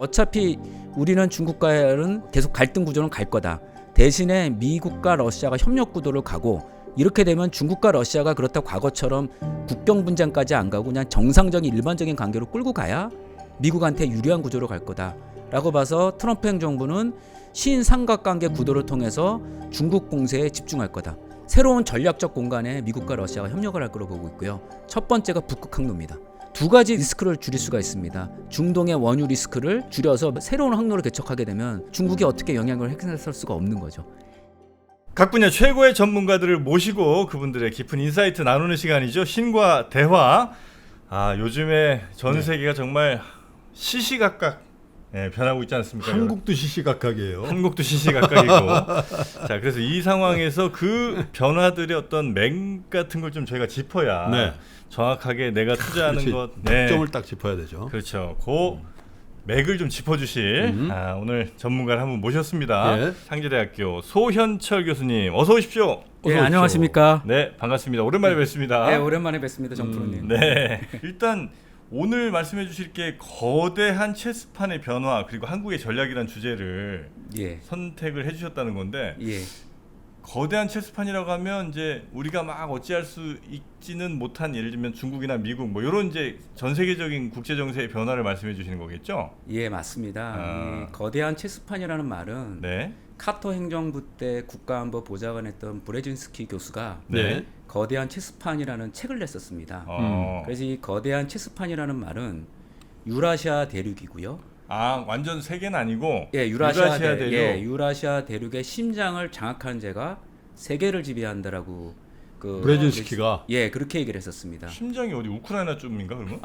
어차피 우리는 중국과는 계속 갈등 구조는 갈 거다. 대신에 미국과 러시아가 협력 구도를 가고 이렇게 되면 중국과 러시아가 그렇다고 과거처럼 국경 분쟁까지 안 가고 그냥 정상적인 일반적인 관계로 끌고 가야 미국한테 유리한 구조로 갈 거다라고 봐서 트럼프 행정부는 신삼각관계 구도를 통해서 중국 공세에 집중할 거다. 새로운 전략적 공간에 미국과 러시아가 협력을 할 거로 보고 있고요. 첫 번째가 북극 항로입니다. 두 가지 리스크를 줄일 수가 있습니다. 중동의 원유 리스크를 줄여서 새로운 항로를 개척하게 되면 중국이 어떻게 영향을 행사할 수가 없는 거죠. 각 분야 최고의 전문가들을 모시고 그분들의 깊은 인사이트 나누는 시간이죠. 신과 대화. 요즘에 전 세계가 정말 시시각각 변하고 있지 않습니까? 한국도 시시각각이에요. 한국도 시시각각이고. 자, 그래서 이 상황에서 그 변화들의 어떤 맥 같은 걸 좀 저희가 짚어야 네. 정확하게 내가 투자하는 그렇지. 것, 특정을 딱 짚어야 되죠. 그렇죠. 그 맥을 좀 짚어주실 오늘 전문가를 한분 모셨습니다. 예. 상지대학교 소현철 교수님, 어서 오십시오. 예, 안녕하십니까? 네, 반갑습니다. 오랜만에 뵙습니다. 네, 오랜만에 뵙습니다, 정프로님. 네, 일단 오늘 말씀해 주실 게 거대한 체스판의 변화 그리고 한국의 전략이라는 주제를 예, 선택을 해주셨다는 건데 예, 거대한 체스판이라고 하면 이제 우리가 막 어찌할 수 있지는 못한 예를 들면 중국이나 미국 뭐 이런 이제 전 세계적인 국제 정세의 변화를 말씀해 주시는 거겠죠? 예, 맞습니다. 이 거대한 체스판이라는 말은 네, 카터 행정부 때 국가안보 보좌관했던 브레진스키 교수가 네. 거대한 체스판이라는 책을 냈었습니다. 그래서 이 거대한 체스판이라는 말은 유라시아 대륙이고요. 완전 세계는 아니고 예, 유라시아 대륙. 예, 유라시아 대륙의 심장을 장악한 제가 세계를 지배한다라고 브레진스키가 예, 그렇게 얘기를 했었습니다. 심장이 어디 우크라이나 쪽인가 그러면?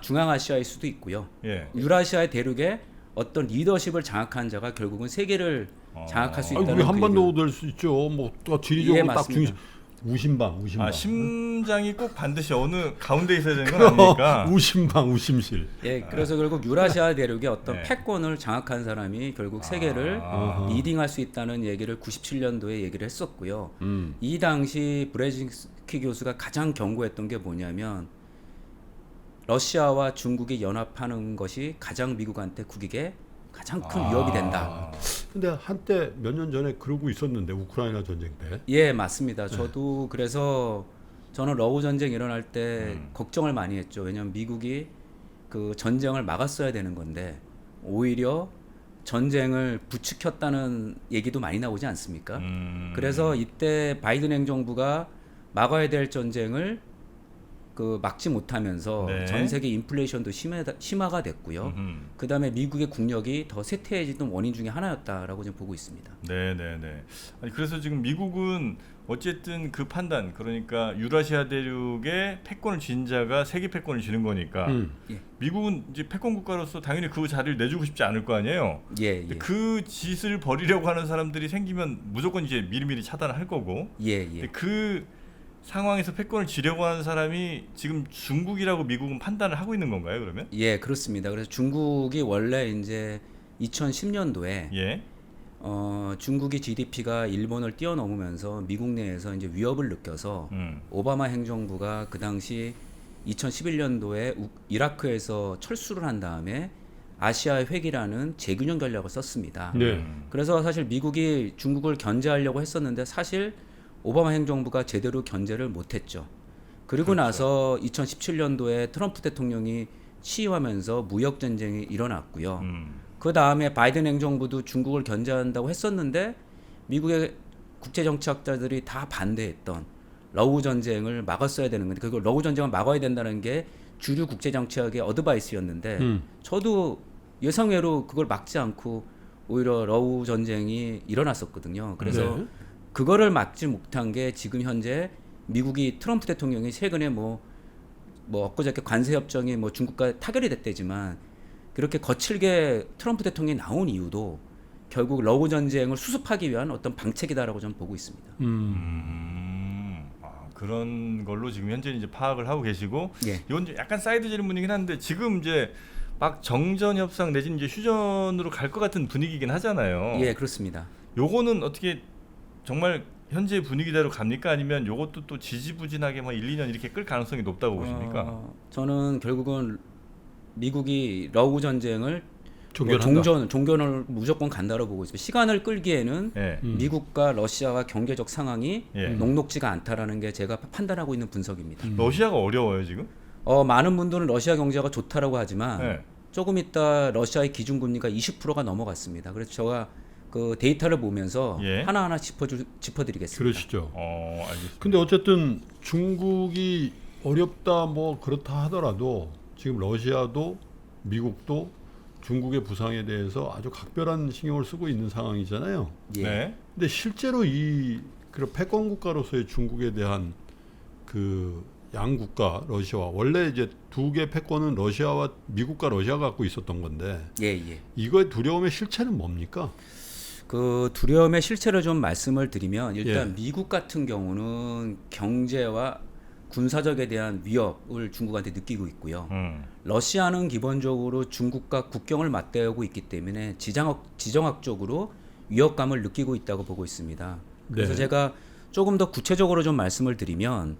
중앙아시아일 수도 있고요. 예. 유라시아 대륙의 어떤 리더십을 장악한 자가 결국은 세계를 장악할 수 있다는 우리 한반도 그 될 수 있죠. 또 지리적으로 예, 딱 맞습니다. 중심. 우심방. 심장이 꼭 반드시 어느 가운데 있어야 되는 건 아니니까. 우심실. 예, 그래서 결국 유라시아 대륙의 어떤 네. 패권을 장악한 사람이 결국 세계를 리딩할 수 있다는 얘기를 97년도에 얘기를 했었고요. 이 당시 브레진스키 교수가 가장 경고했던 게 뭐냐면 러시아와 중국이 연합하는 것이 가장 미국한테 국익에 가장 큰 위협이 된다. 근데 한때 몇 년 전에 그러고 있었는데 우크라이나 전쟁 때. 예, 맞습니다. 저도 그래서 저는 러우 전쟁 일어날 때 걱정을 많이 했죠. 왜냐하면 미국이 그 전쟁을 막았어야 되는 건데 오히려 전쟁을 부추겼다는 얘기도 많이 나오지 않습니까? 그래서 이때 바이든 행정부가 막아야 될 전쟁을 막지 못하면서 네. 전 세계 인플레이션도 심화가 됐고요. 그 다음에 미국의 국력이 더 쇠퇴해지던 원인 중에 하나였다라고 좀 보고 있습니다. 네네네. 아니 그래서 지금 미국은 어쨌든 그 판단 그러니까 유라시아 대륙의 패권을 쥔 자가 세계 패권을 쥐는 거니까 예. 미국은 이제 패권 국가로서 당연히 그 자리를 내주고 싶지 않을 거 아니에요. 예, 근데 예. 그 짓을 벌이려고 하는 사람들이 생기면 무조건 이제 미리미리 차단을 할 거고. 예, 근데 예. 그 상황에서 패권을 쥐려고 하는 사람이 지금 중국이라고 미국은 판단을 하고 있는 건가요, 그러면? 예, 그렇습니다. 그래서 중국이 원래 이제 2010년도에 예. 중국이 GDP가 일본을 뛰어넘으면서 미국 내에서 이제 위협을 느껴서 오바마 행정부가 그 당시 2011년도에 이라크에서 철수를 한 다음에 아시아 회귀라는 재균형 전략을 썼습니다. 네. 그래서 사실 미국이 중국을 견제하려고 했었는데 사실 오바마 행정부가 제대로 견제를 못했죠. 그리고 그렇죠. 나서 2017년도에 트럼프 대통령이 취임하면서 무역 전쟁이 일어났고요. 그 다음에 바이든 행정부도 중국을 견제한다고 했었는데 미국의 국제 정치학자들이 다 반대했던 러우 전쟁을 막았어야 되는 건데 그걸 러우 전쟁을 막아야 된다는 게 주류 국제 정치학의 어드바이스였는데 저도 예상외로 그걸 막지 않고 오히려 러우 전쟁이 일어났었거든요. 그래서 네. 그거를 막지 못한 게 지금 현재 미국이 트럼프 대통령이 최근에 뭐 엊그저께 관세 협정이 뭐 중국과 타결이 됐대지만 그렇게 거칠게 트럼프 대통령이 나온 이유도 결국 러우 전쟁을 수습하기 위한 어떤 방책이다라고 저는 보고 있습니다. 그런 걸로 지금 현재 이제 파악을 하고 계시고 예. 이건 좀 약간 사이드 질문이긴 한데 지금 이제 막 정전 협상 내지는 이제 휴전으로 갈 것 같은 분위기긴 하잖아요. 예, 그렇습니다. 요거는 어떻게 정말 현재 분위기대로 갑니까? 아니면 요것도 또 지지부진하게 뭐 1, 2년 이렇게 끌 가능성이 높다고 보십니까? 저는 결국은 미국이 러우 전쟁을 종결한다. 종전을 무조건 간다고 보고 있습니다. 시간을 끌기에는 예. 미국과 러시아와 경제적 상황이 예. 녹록지가 않다라는 게 제가 판단하고 있는 분석입니다. 러시아가 어려워요 지금? 많은 분들은 러시아 경제가 좋다라고 하지만 예. 조금 있다 러시아의 기준금리가 20%가 넘어갔습니다. 그래서 제가 그 데이터를 보면서 예. 하나하나 짚어드리겠습니다. 그러시죠. 알겠습니다. 근데 어쨌든 중국이 어렵다 뭐 그렇다 하더라도 지금 러시아도 미국도 중국의 부상에 대해서 아주 각별한 신경을 쓰고 있는 상황이잖아요. 예. 네. 근데 실제로 이 그런 패권 국가로서의 중국에 대한 그 양국가 러시아와 원래 이제 두 개 패권은 러시아와 미국과 러시아가 갖고 있었던 건데 예. 이거의 두려움의 실체는 뭡니까? 그 두려움의 실체를 좀 말씀을 드리면 일단 예. 미국 같은 경우는 경제와 군사적에 대한 위협을 중국한테 느끼고 있고요. 러시아는 기본적으로 중국과 국경을 맞대고 있기 때문에 지정학적으로 위협감을 느끼고 있다고 보고 있습니다. 그래서 네. 제가 조금 더 구체적으로 좀 말씀을 드리면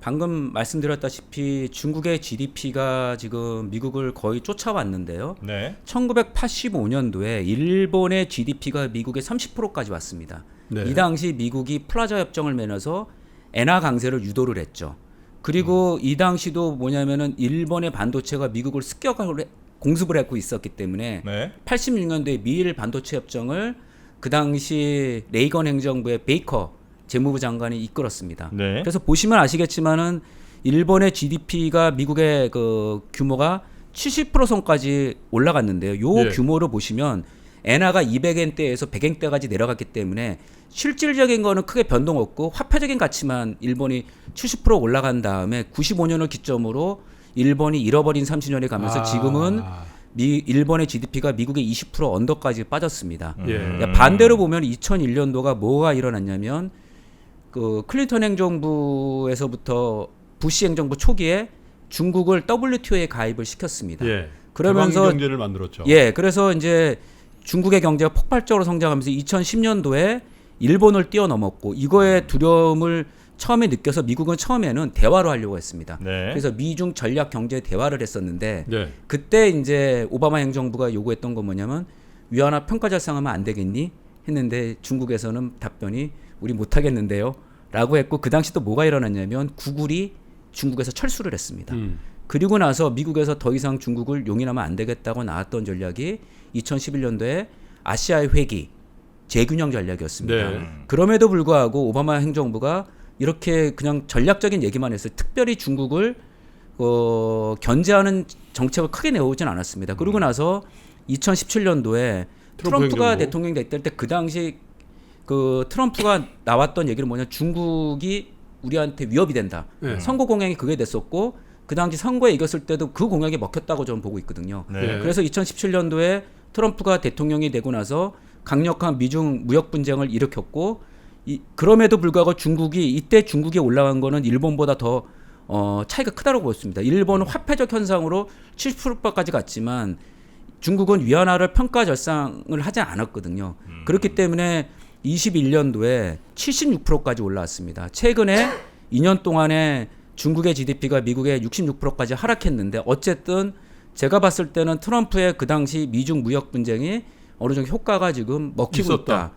방금 말씀드렸다시피 중국의 GDP가 지금 미국을 거의 쫓아왔는데요. 네. 1985년도에 일본의 GDP가 미국의 30%까지 왔습니다. 네. 이 당시 미국이 플라자 협정을 맺어서 엔화 강세를 유도를 했죠. 그리고 이 당시도 뭐냐면은 일본의 반도체가 미국을 습격을 공습을 하고 있었기 때문에 네. 86년도에 미일 반도체 협정을 그 당시 레이건 행정부의 베이커 재무부 장관이 이끌었습니다. 네. 그래서 보시면 아시겠지만은 일본의 GDP가 미국의 그 규모가 70% 선까지 올라갔는데요. 요 예. 규모를 보시면 엔화가 200엔대에서 100엔대까지 내려갔기 때문에 실질적인 거는 크게 변동 없고 화폐적인 가치만 일본이 70% 올라간 다음에 95년을 기점으로 일본이 잃어버린 30년이 가면서 지금은 일본의 GDP가 미국의 20% 언더까지 빠졌습니다. 예. 반대로 보면 2001년도가 뭐가 일어났냐면 그 클린턴 행정부에서부터 부시 행정부 초기에 중국을 WTO에 가입을 시켰습니다. 예. 그러면서 개방 경제를 만들었죠. 예, 그래서 이제 중국의 경제가 폭발적으로 성장하면서 2010년도에 일본을 뛰어넘었고 이거의 두려움을 처음에 느껴서 미국은 처음에는 대화로 하려고 했습니다. 네. 그래서 미중 전략 경제 대화를 했었는데 네. 그때 이제 오바마 행정부가 요구했던 건 뭐냐면 위안화 평가 절상하면 안 되겠니? 했는데 중국에서는 답변이 우리 못 하겠는데요. 라고 했고 그 당시 또 뭐가 일어났냐면 구글이 중국에서 철수를 했습니다. 그리고 나서 미국에서 더 이상 중국을 용인하면 안 되겠다고 나왔던 전략이 2011년도에 아시아의 회귀 재균형 전략이었습니다. 네. 그럼에도 불구하고 오바마 행정부가 이렇게 그냥 전략적인 얘기만 했어요. 특별히 중국을 견제하는 정책을 크게 내오진 않았습니다. 그러고 나서 2017년도에 트럼프가 대통령이 됐을 때 그 당시 그 트럼프가 나왔던 얘기는 뭐냐 중국이 우리한테 위협이 된다. 네. 선거 공약이 그게 됐었고 그 당시 선거에 이겼을 때도 그 공약이 먹혔다고 저는 보고 있거든요. 네. 그래서 2017년도에 트럼프가 대통령이 되고 나서 강력한 미중 무역 분쟁을 일으켰고 그럼에도 불구하고 이때 중국이 올라간 거는 일본보다 더 차이가 크다고 보였습니다. 일본은 화폐적 현상으로 70%까지 갔지만 중국은 위안화를 평가 절상을 하지 않았거든요. 그렇기 때문에 21년도에 76%까지 올라왔습니다. 최근에 2년 동안에 중국의 GDP가 미국의 66%까지 하락했는데 어쨌든 제가 봤을 때는 트럼프의 그 당시 미중 무역 분쟁이 어느 정도 효과가 지금 먹히고 있다.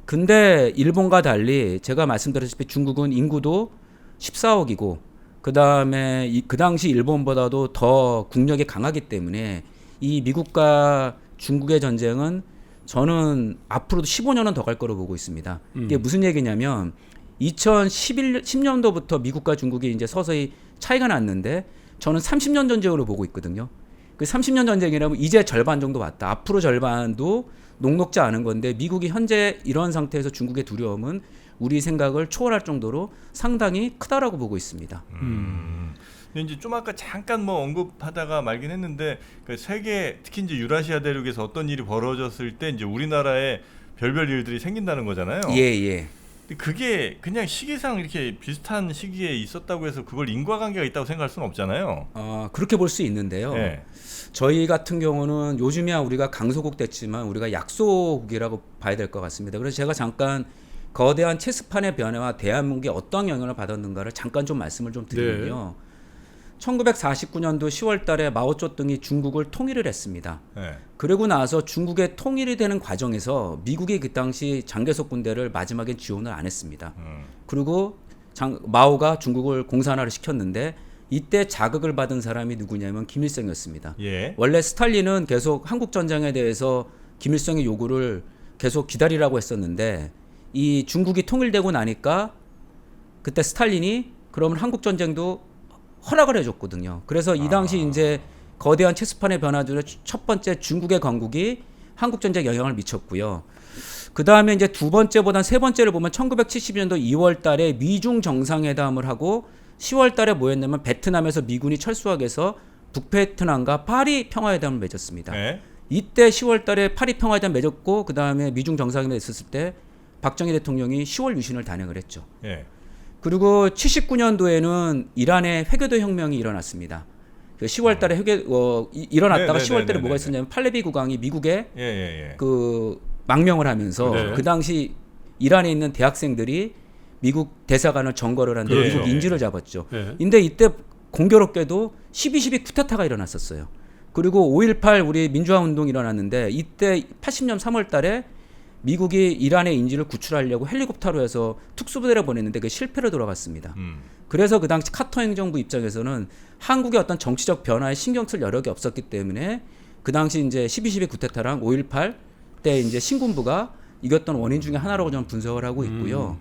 근데 일본과 달리 제가 말씀드렸다시피 중국은 인구도 14억이고 그다음에 그 당시 일본보다도 더 국력이 강하기 때문에 이 미국과 중국의 전쟁은 저는 앞으로도 15년은 더 갈 거로 보고 있습니다. 이게 무슨 얘기냐면 2010년도부터 미국과 중국이 이제 서서히 차이가 났는데 저는 30년 전쟁으로 보고 있거든요. 그 30년 전쟁이라면 이제 절반 정도 왔다. 앞으로 절반도 녹록지 않은 건데 미국이 현재 이런 상태에서 중국의 두려움은 우리 생각을 초월할 정도로 상당히 크다라고 보고 있습니다. 근데 이제 좀 아까 잠깐 뭐 언급하다가 말긴 했는데 그 세계 특히 이제 유라시아 대륙에서 어떤 일이 벌어졌을 때 이제 우리나라에 별별 일들이 생긴다는 거잖아요. 예. 근데 그게 그냥 시기상 이렇게 비슷한 시기에 있었다고 해서 그걸 인과관계가 있다고 생각할 수는 없잖아요. 그렇게 볼 수 있는데요. 네. 저희 같은 경우는 요즘이야 우리가 강소국 됐지만 우리가 약소국이라고 봐야 될 것 같습니다. 그래서 제가 잠깐 거대한 체스판의 변화와 대한민국이 어떤 영향을 받았는가를 잠깐 좀 말씀을 좀 드리면요. 1949년도 10월 달에 마오쩌둥이 중국을 통일을 했습니다. 네. 그러고 나서 중국의 통일이 되는 과정에서 미국이 그 당시 장개석 군대를 마지막에 지원을 안 했습니다. 그리고 마오가 중국을 공산화를 시켰는데 이때 자극을 받은 사람이 누구냐면 김일성이었습니다. 예. 원래 스탈린은 계속 한국 전쟁에 대해서 김일성의 요구를 계속 기다리라고 했었는데 이 중국이 통일되고 나니까 그때 스탈린이 그러면 한국 전쟁도 허락을 해줬거든요. 그래서 이 당시 이제 거대한 체스판의 변화 중에 첫 번째 중국의 건국이 한국 전쟁에 영향을 미쳤고요. 그 다음에 이제 두 번째보단 세 번째를 보면 1970년도 2월 달에 미중 정상회담을 하고 10월 달에 뭐였냐면 베트남에서 미군이 철수하게 해서 북베트남과 파리 평화회담을 맺었습니다. 네. 이때 10월 달에 파리 평화회담 맺었고 그 다음에 미중 정상회담 있었을 때 박정희 대통령이 10월 유신을 단행을 했죠. 예. 그리고 79년도에는 이란의 회교도 혁명이 일어났습니다. 그 10월 달에 일어났다가 10월 달에 뭐가 있었냐면 팔레비 국왕이 미국에 예. 그 망명을 하면서 네. 그 당시 이란에 있는 대학생들이 미국 대사관을 점거를 한데 그렇죠. 미국 인질을 잡았죠. 네. 근데 이때 공교롭게도 12.12 쿠데타가 일어났었어요. 그리고 5.18 우리 민주화 운동이 일어났는데 이때 80년 3월 달에 미국이 이란의 인질을 구출하려고 헬리콥터로 해서 특수부대를 보냈는데 그 실패로 돌아갔습니다. 그래서 그 당시 카터 행정부 입장에서는 한국의 어떤 정치적 변화에 신경 쓸 여력이 없었기 때문에 그 당시 이제 12.12 쿠데타랑 5.18 때 이제 신군부가 이겼던 원인 중에 하나라고 저는 분석을 하고 있고요.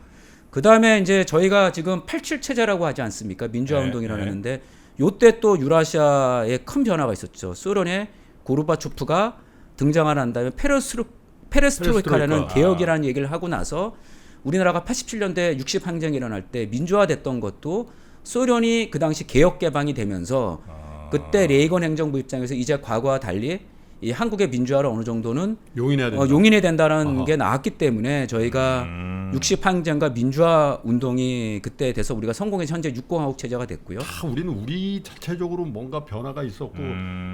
그 다음에 이제 저희가 지금 87 체제라고 하지 않습니까? 민주화 운동이 일어났는데 요때 또 유라시아에 큰 변화가 있었죠. 소련의 고르바초프가 등장을 한 다음에 페레스트로이카라는 개혁이라는 얘기를 하고 나서 우리나라가 87년대 60 항쟁이 일어날 때 민주화됐던 것도 소련이 그 당시 개혁 개방이 되면서 그때 레이건 행정부 입장에서 이제 과거와 달리 이 한국의 민주화를 어느 정도는 용인해야 된다. 용인해야 된다는 게 나왔기 때문에 저희가 60 항쟁과 민주화 운동이 그때 돼서 우리가 성공해서 현재 육공화국 체제가 됐고요. 우리는 우리 자체적으로 뭔가 변화가 있었고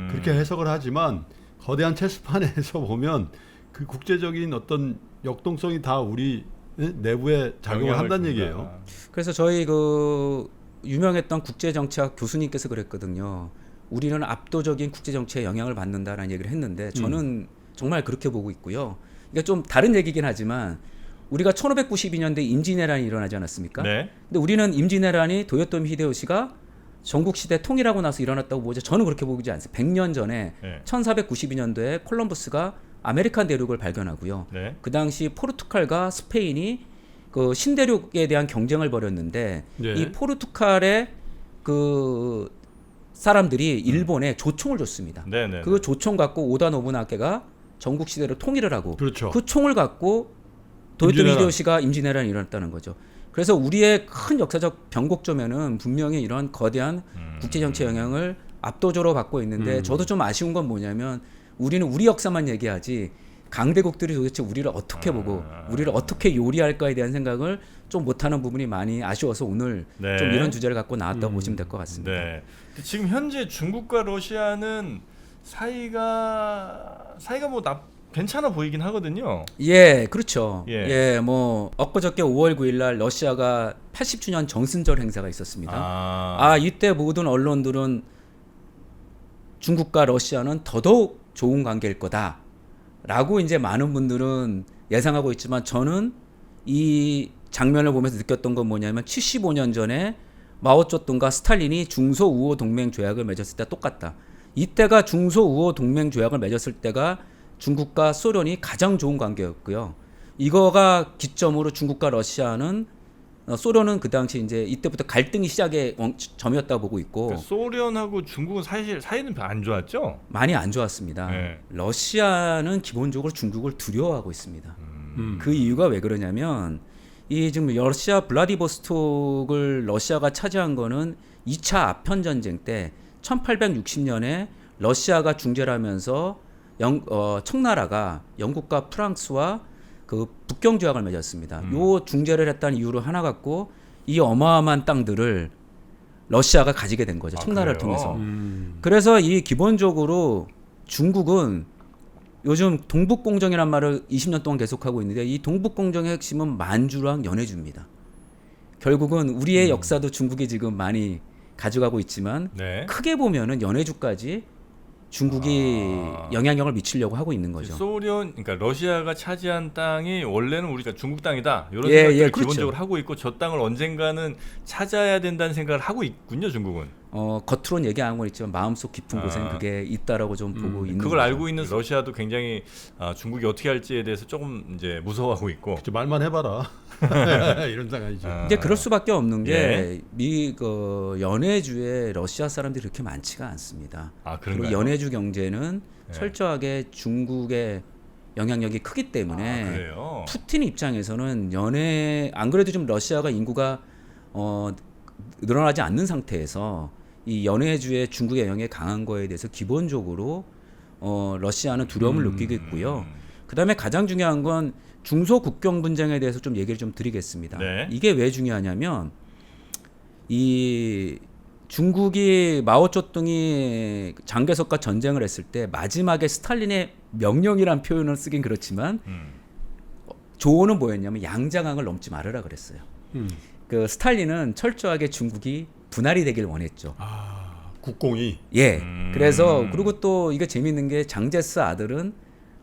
그렇게 해석을 하지만 거대한 체스판에서 보면 그 국제적인 어떤 역동성이 다 우리 내부에 작용을 한다는 줍니다. 얘기예요. 그래서 저희 그 유명했던 국제정치학 교수님께서 그랬거든요. 우리는 압도적인 국제정치에 영향을 받는다라는 얘기를 했는데 저는 정말 그렇게 보고 있고요. 이게 좀 다른 얘기긴 하지만 우리가 1592년대 임진왜란이 일어나지 않았습니까? 네. 근데 우리는 임진왜란이 도요토미 히데요시가 전국시대 통일하고 나서 일어났다고 보죠. 저는 그렇게 보지 않습니다. 100년 전에 네. 1492년도에 콜럼버스가 아메리칸 대륙을 발견하고요. 네. 그 당시 포르투갈과 스페인이 그 신대륙에 대한 경쟁을 벌였는데 네. 이 포르투갈의 그 사람들이 일본에 조총을 줬습니다. 네. 그 조총 갖고 오다 노부나케가 전국 시대로 통일을 하고 그렇죠. 그 총을 갖고 도요토미 히데요시가 임진왜란이 일어났다는 거죠. 그래서 우리의 큰 역사적 변곡점에는 분명히 이런 거대한 국제 정치 영향을 압도적으로 받고 있는데 저도 좀 아쉬운 건 뭐냐면 우리는 우리 역사만 얘기하지 강대국들이 도대체 우리를 어떻게 보고 우리를 어떻게 요리할까에 대한 생각을 좀 못하는 부분이 많이 아쉬워서 오늘 네. 좀 이런 주제를 갖고 나왔다고 보시면 될 것 같습니다. 네. 지금 현재 중국과 러시아는 사이가 뭐 괜찮아 보이긴 하거든요. 예, 그렇죠. 예. 예, 뭐 엊그저께 5월 9일 날 러시아가 80주년 정승절 행사가 있었습니다. 이때 모든 언론들은 중국과 러시아는 더더욱 좋은 관계일 거다라고 이제 많은 분들은 예상하고 있지만 저는 이 장면을 보면서 느꼈던 건 뭐냐면 75년 전에 마오쩌둥과 스탈린이 중소우호 동맹 조약을 맺었을 때 똑같다. 이때가 중소우호 동맹 조약을 맺었을 때가 중국과 소련이 가장 좋은 관계였고요. 이거가 기점으로 중국과 러시아는 소련은 그 당시 이제 이때부터 갈등이 시작의 점이었다고 보고 있고 그러니까 소련하고 중국은 사실 사이는 별로 안 좋았죠. 많이 안 좋았습니다. 네. 러시아는 기본적으로 중국을 두려워하고 있습니다. 그 이유가 왜 그러냐면 이 지금 러시아 블라디보스톡을 러시아가 차지한 거는 2차 아편 전쟁 때 1860년에 러시아가 중재를 하면서 청나라가 영국과 프랑스와 그 북경 조약을 맺었습니다. 요 중재를 했다는 이유로 하나 갖고 이 어마어마한 땅들을 러시아가 가지게 된 거죠. 청나라를 그래요? 통해서. 그래서 이 기본적으로 중국은 요즘 동북공정이란 말을 20년 동안 계속하고 있는데 이 동북공정의 핵심은 만주랑 연해주입니다. 결국은 우리의 역사도 중국이 지금 많이 가져가고 있지만 네. 크게 보면은 연해주까지 중국이 영향력을 미치려고 하고 있는 거죠. 소련, 그러니까 러시아가 차지한 땅이 원래는 우리가 중국 땅이다 이런 예, 생각을 예, 그렇죠. 기본적으로 하고 있고 저 땅을 언젠가는 찾아야 된다는 생각을 하고 있군요, 중국은. 겉으로는 얘기 안 하고 있지만 마음속 깊은 곳에는 그게 있다라고 좀 보고 있는 그걸 거죠. 알고 있는 러시아도 굉장히 중국이 어떻게 할지에 대해서 조금 이제 무서워하고 있고. 그치, 말만 해봐라. 이런 상황이죠. 이제 그럴 수밖에 없는 예. 게 연해주에 러시아 사람들이 그렇게 많지가 않습니다. 아, 그리고 그런가요? 연해주 경제는 예. 철저하게 중국의 영향력이 크기 때문에 그래요. 푸틴 입장에서는 안 그래도 좀 러시아가 인구가 늘어나지 않는 상태에서 이 연해주의 중국의 영향이 강한 거에 대해서 기본적으로 러시아는 두려움을 느끼고 있고요. 그다음에 가장 중요한 건 중소 국경 분쟁에 대해서 좀 얘기를 좀 드리겠습니다. 네. 이게 왜 중요하냐면 이 중국이 마오쩌둥이 장개석과 전쟁을 했을 때 마지막에 스탈린의 명령이란 표현을 쓰긴 그렇지만 조언은 뭐였냐면 양자강을 넘지 말으라 그랬어요. 그 스탈린은 철저하게 중국이 분할이 되길 원했죠. 국공이. 예. 그래서 그리고 또 이게 재밌는 게 장제스 아들은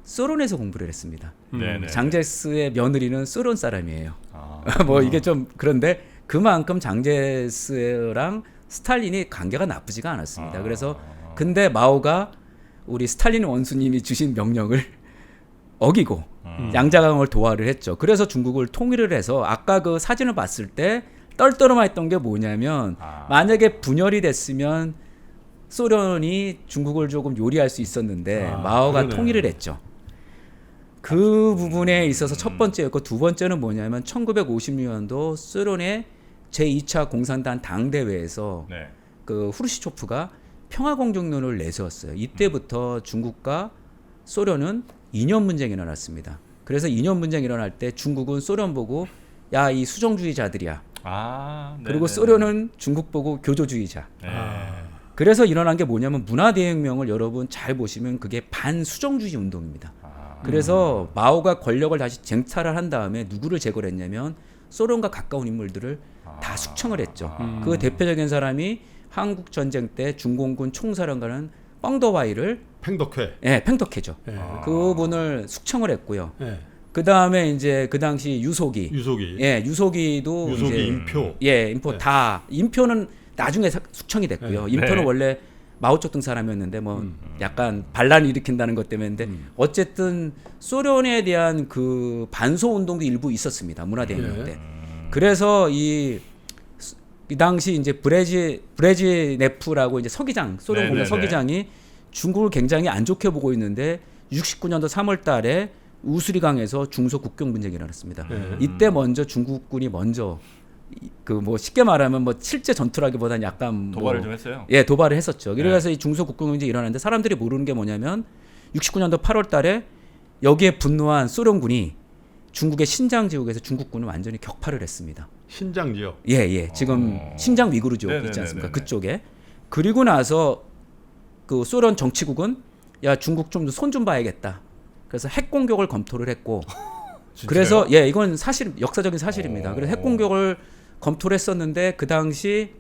소련에서 공부를 했습니다. 네네. 장제스의 며느리는 소련 사람이에요. 아. 뭐 이게 좀 그런데 그만큼 장제스랑 스탈린이 관계가 나쁘지가 않았습니다. 그래서 근데 마오가 우리 스탈린 원수님이 주신 명령을 어기고 양자강을 도하를 했죠. 그래서 중국을 통일을 해서 아까 그 사진을 봤을 때 떨떠름했던 게 뭐냐면 만약에 분열이 됐으면 소련이 중국을 조금 요리할 수 있었는데 마오가 그러네. 통일을 했죠. 그 부분에 있어서 첫 번째였고 두 번째는 뭐냐면 1956년도 소련의 제2차 공산당 당대회에서 네. 그 후르시초프가 평화공정론을 내세웠어요. 이때부터 중국과 소련은 이념 분쟁이 일어났습니다. 그래서 이념 분쟁이 일어날 때 중국은 소련 보고 야, 이 수정주의자들이야. 아, 그리고 네네네. 소련은 중국 보고 교조주의자. 네. 그래서 일어난 게 뭐냐면 문화대혁명을 여러분 잘 보시면 그게 반수정주의 운동입니다. 그래서 마오가 권력을 다시 쟁탈을 한 다음에 누구를 제거를 했냐면 소련과 가까운 인물들을 다 숙청을 했죠. 그 대표적인 사람이 한국 전쟁 때 중공군 총사령관은 뻥더와이를 팽덕회. 팽덕회죠. 예. 그분을 숙청을 했고요. 예. 그 다음에 이제 그 당시 유속이, 유속이. 유속이도 유속이 이제 인표. 인포 네. 다 인표는 나중에 숙청이 됐고요. 인표는 네. 원래 마오쩌둥 사람이었는데 뭐 약간 반란을 일으킨다는 것 때문에 어쨌든 소련에 대한 그 반소 운동도 일부 있었습니다. 문화대혁명 때. 그래서 이 당시 이제 브레지네프라고 이제 서기장, 소련 공산 네네네. 서기장이 중국을 굉장히 안 좋게 보고 있는데 69년도 3월달에 우수리강에서 중소 국경 분쟁이 일어났습니다. 이때 먼저 중국군이 먼저 그 뭐 쉽게 말하면 뭐 실제 전투라기보다는 약간 도발을 뭐 좀 했어요. 예, 도발을 했었죠. 그래서 이 중소 국경 분쟁이 일어났는데 사람들이 모르는 게 뭐냐면 69년도 8월달에 여기에 분노한 소련군이 중국의 신장 지역에서 중국군을 완전히 격파를 했습니다. 신장 지역. 예. 지금 신장 위구르 지역 있지 않습니까? 그쪽에. 그리고 나서 그 소련 정치국은 야, 중국 좀 손 좀 봐야겠다. 그래서 핵 공격을 검토를 했고 그래서 이건 사실 역사적인 사실입니다. 그래서 핵 공격을 검토를 했었는데 그 당시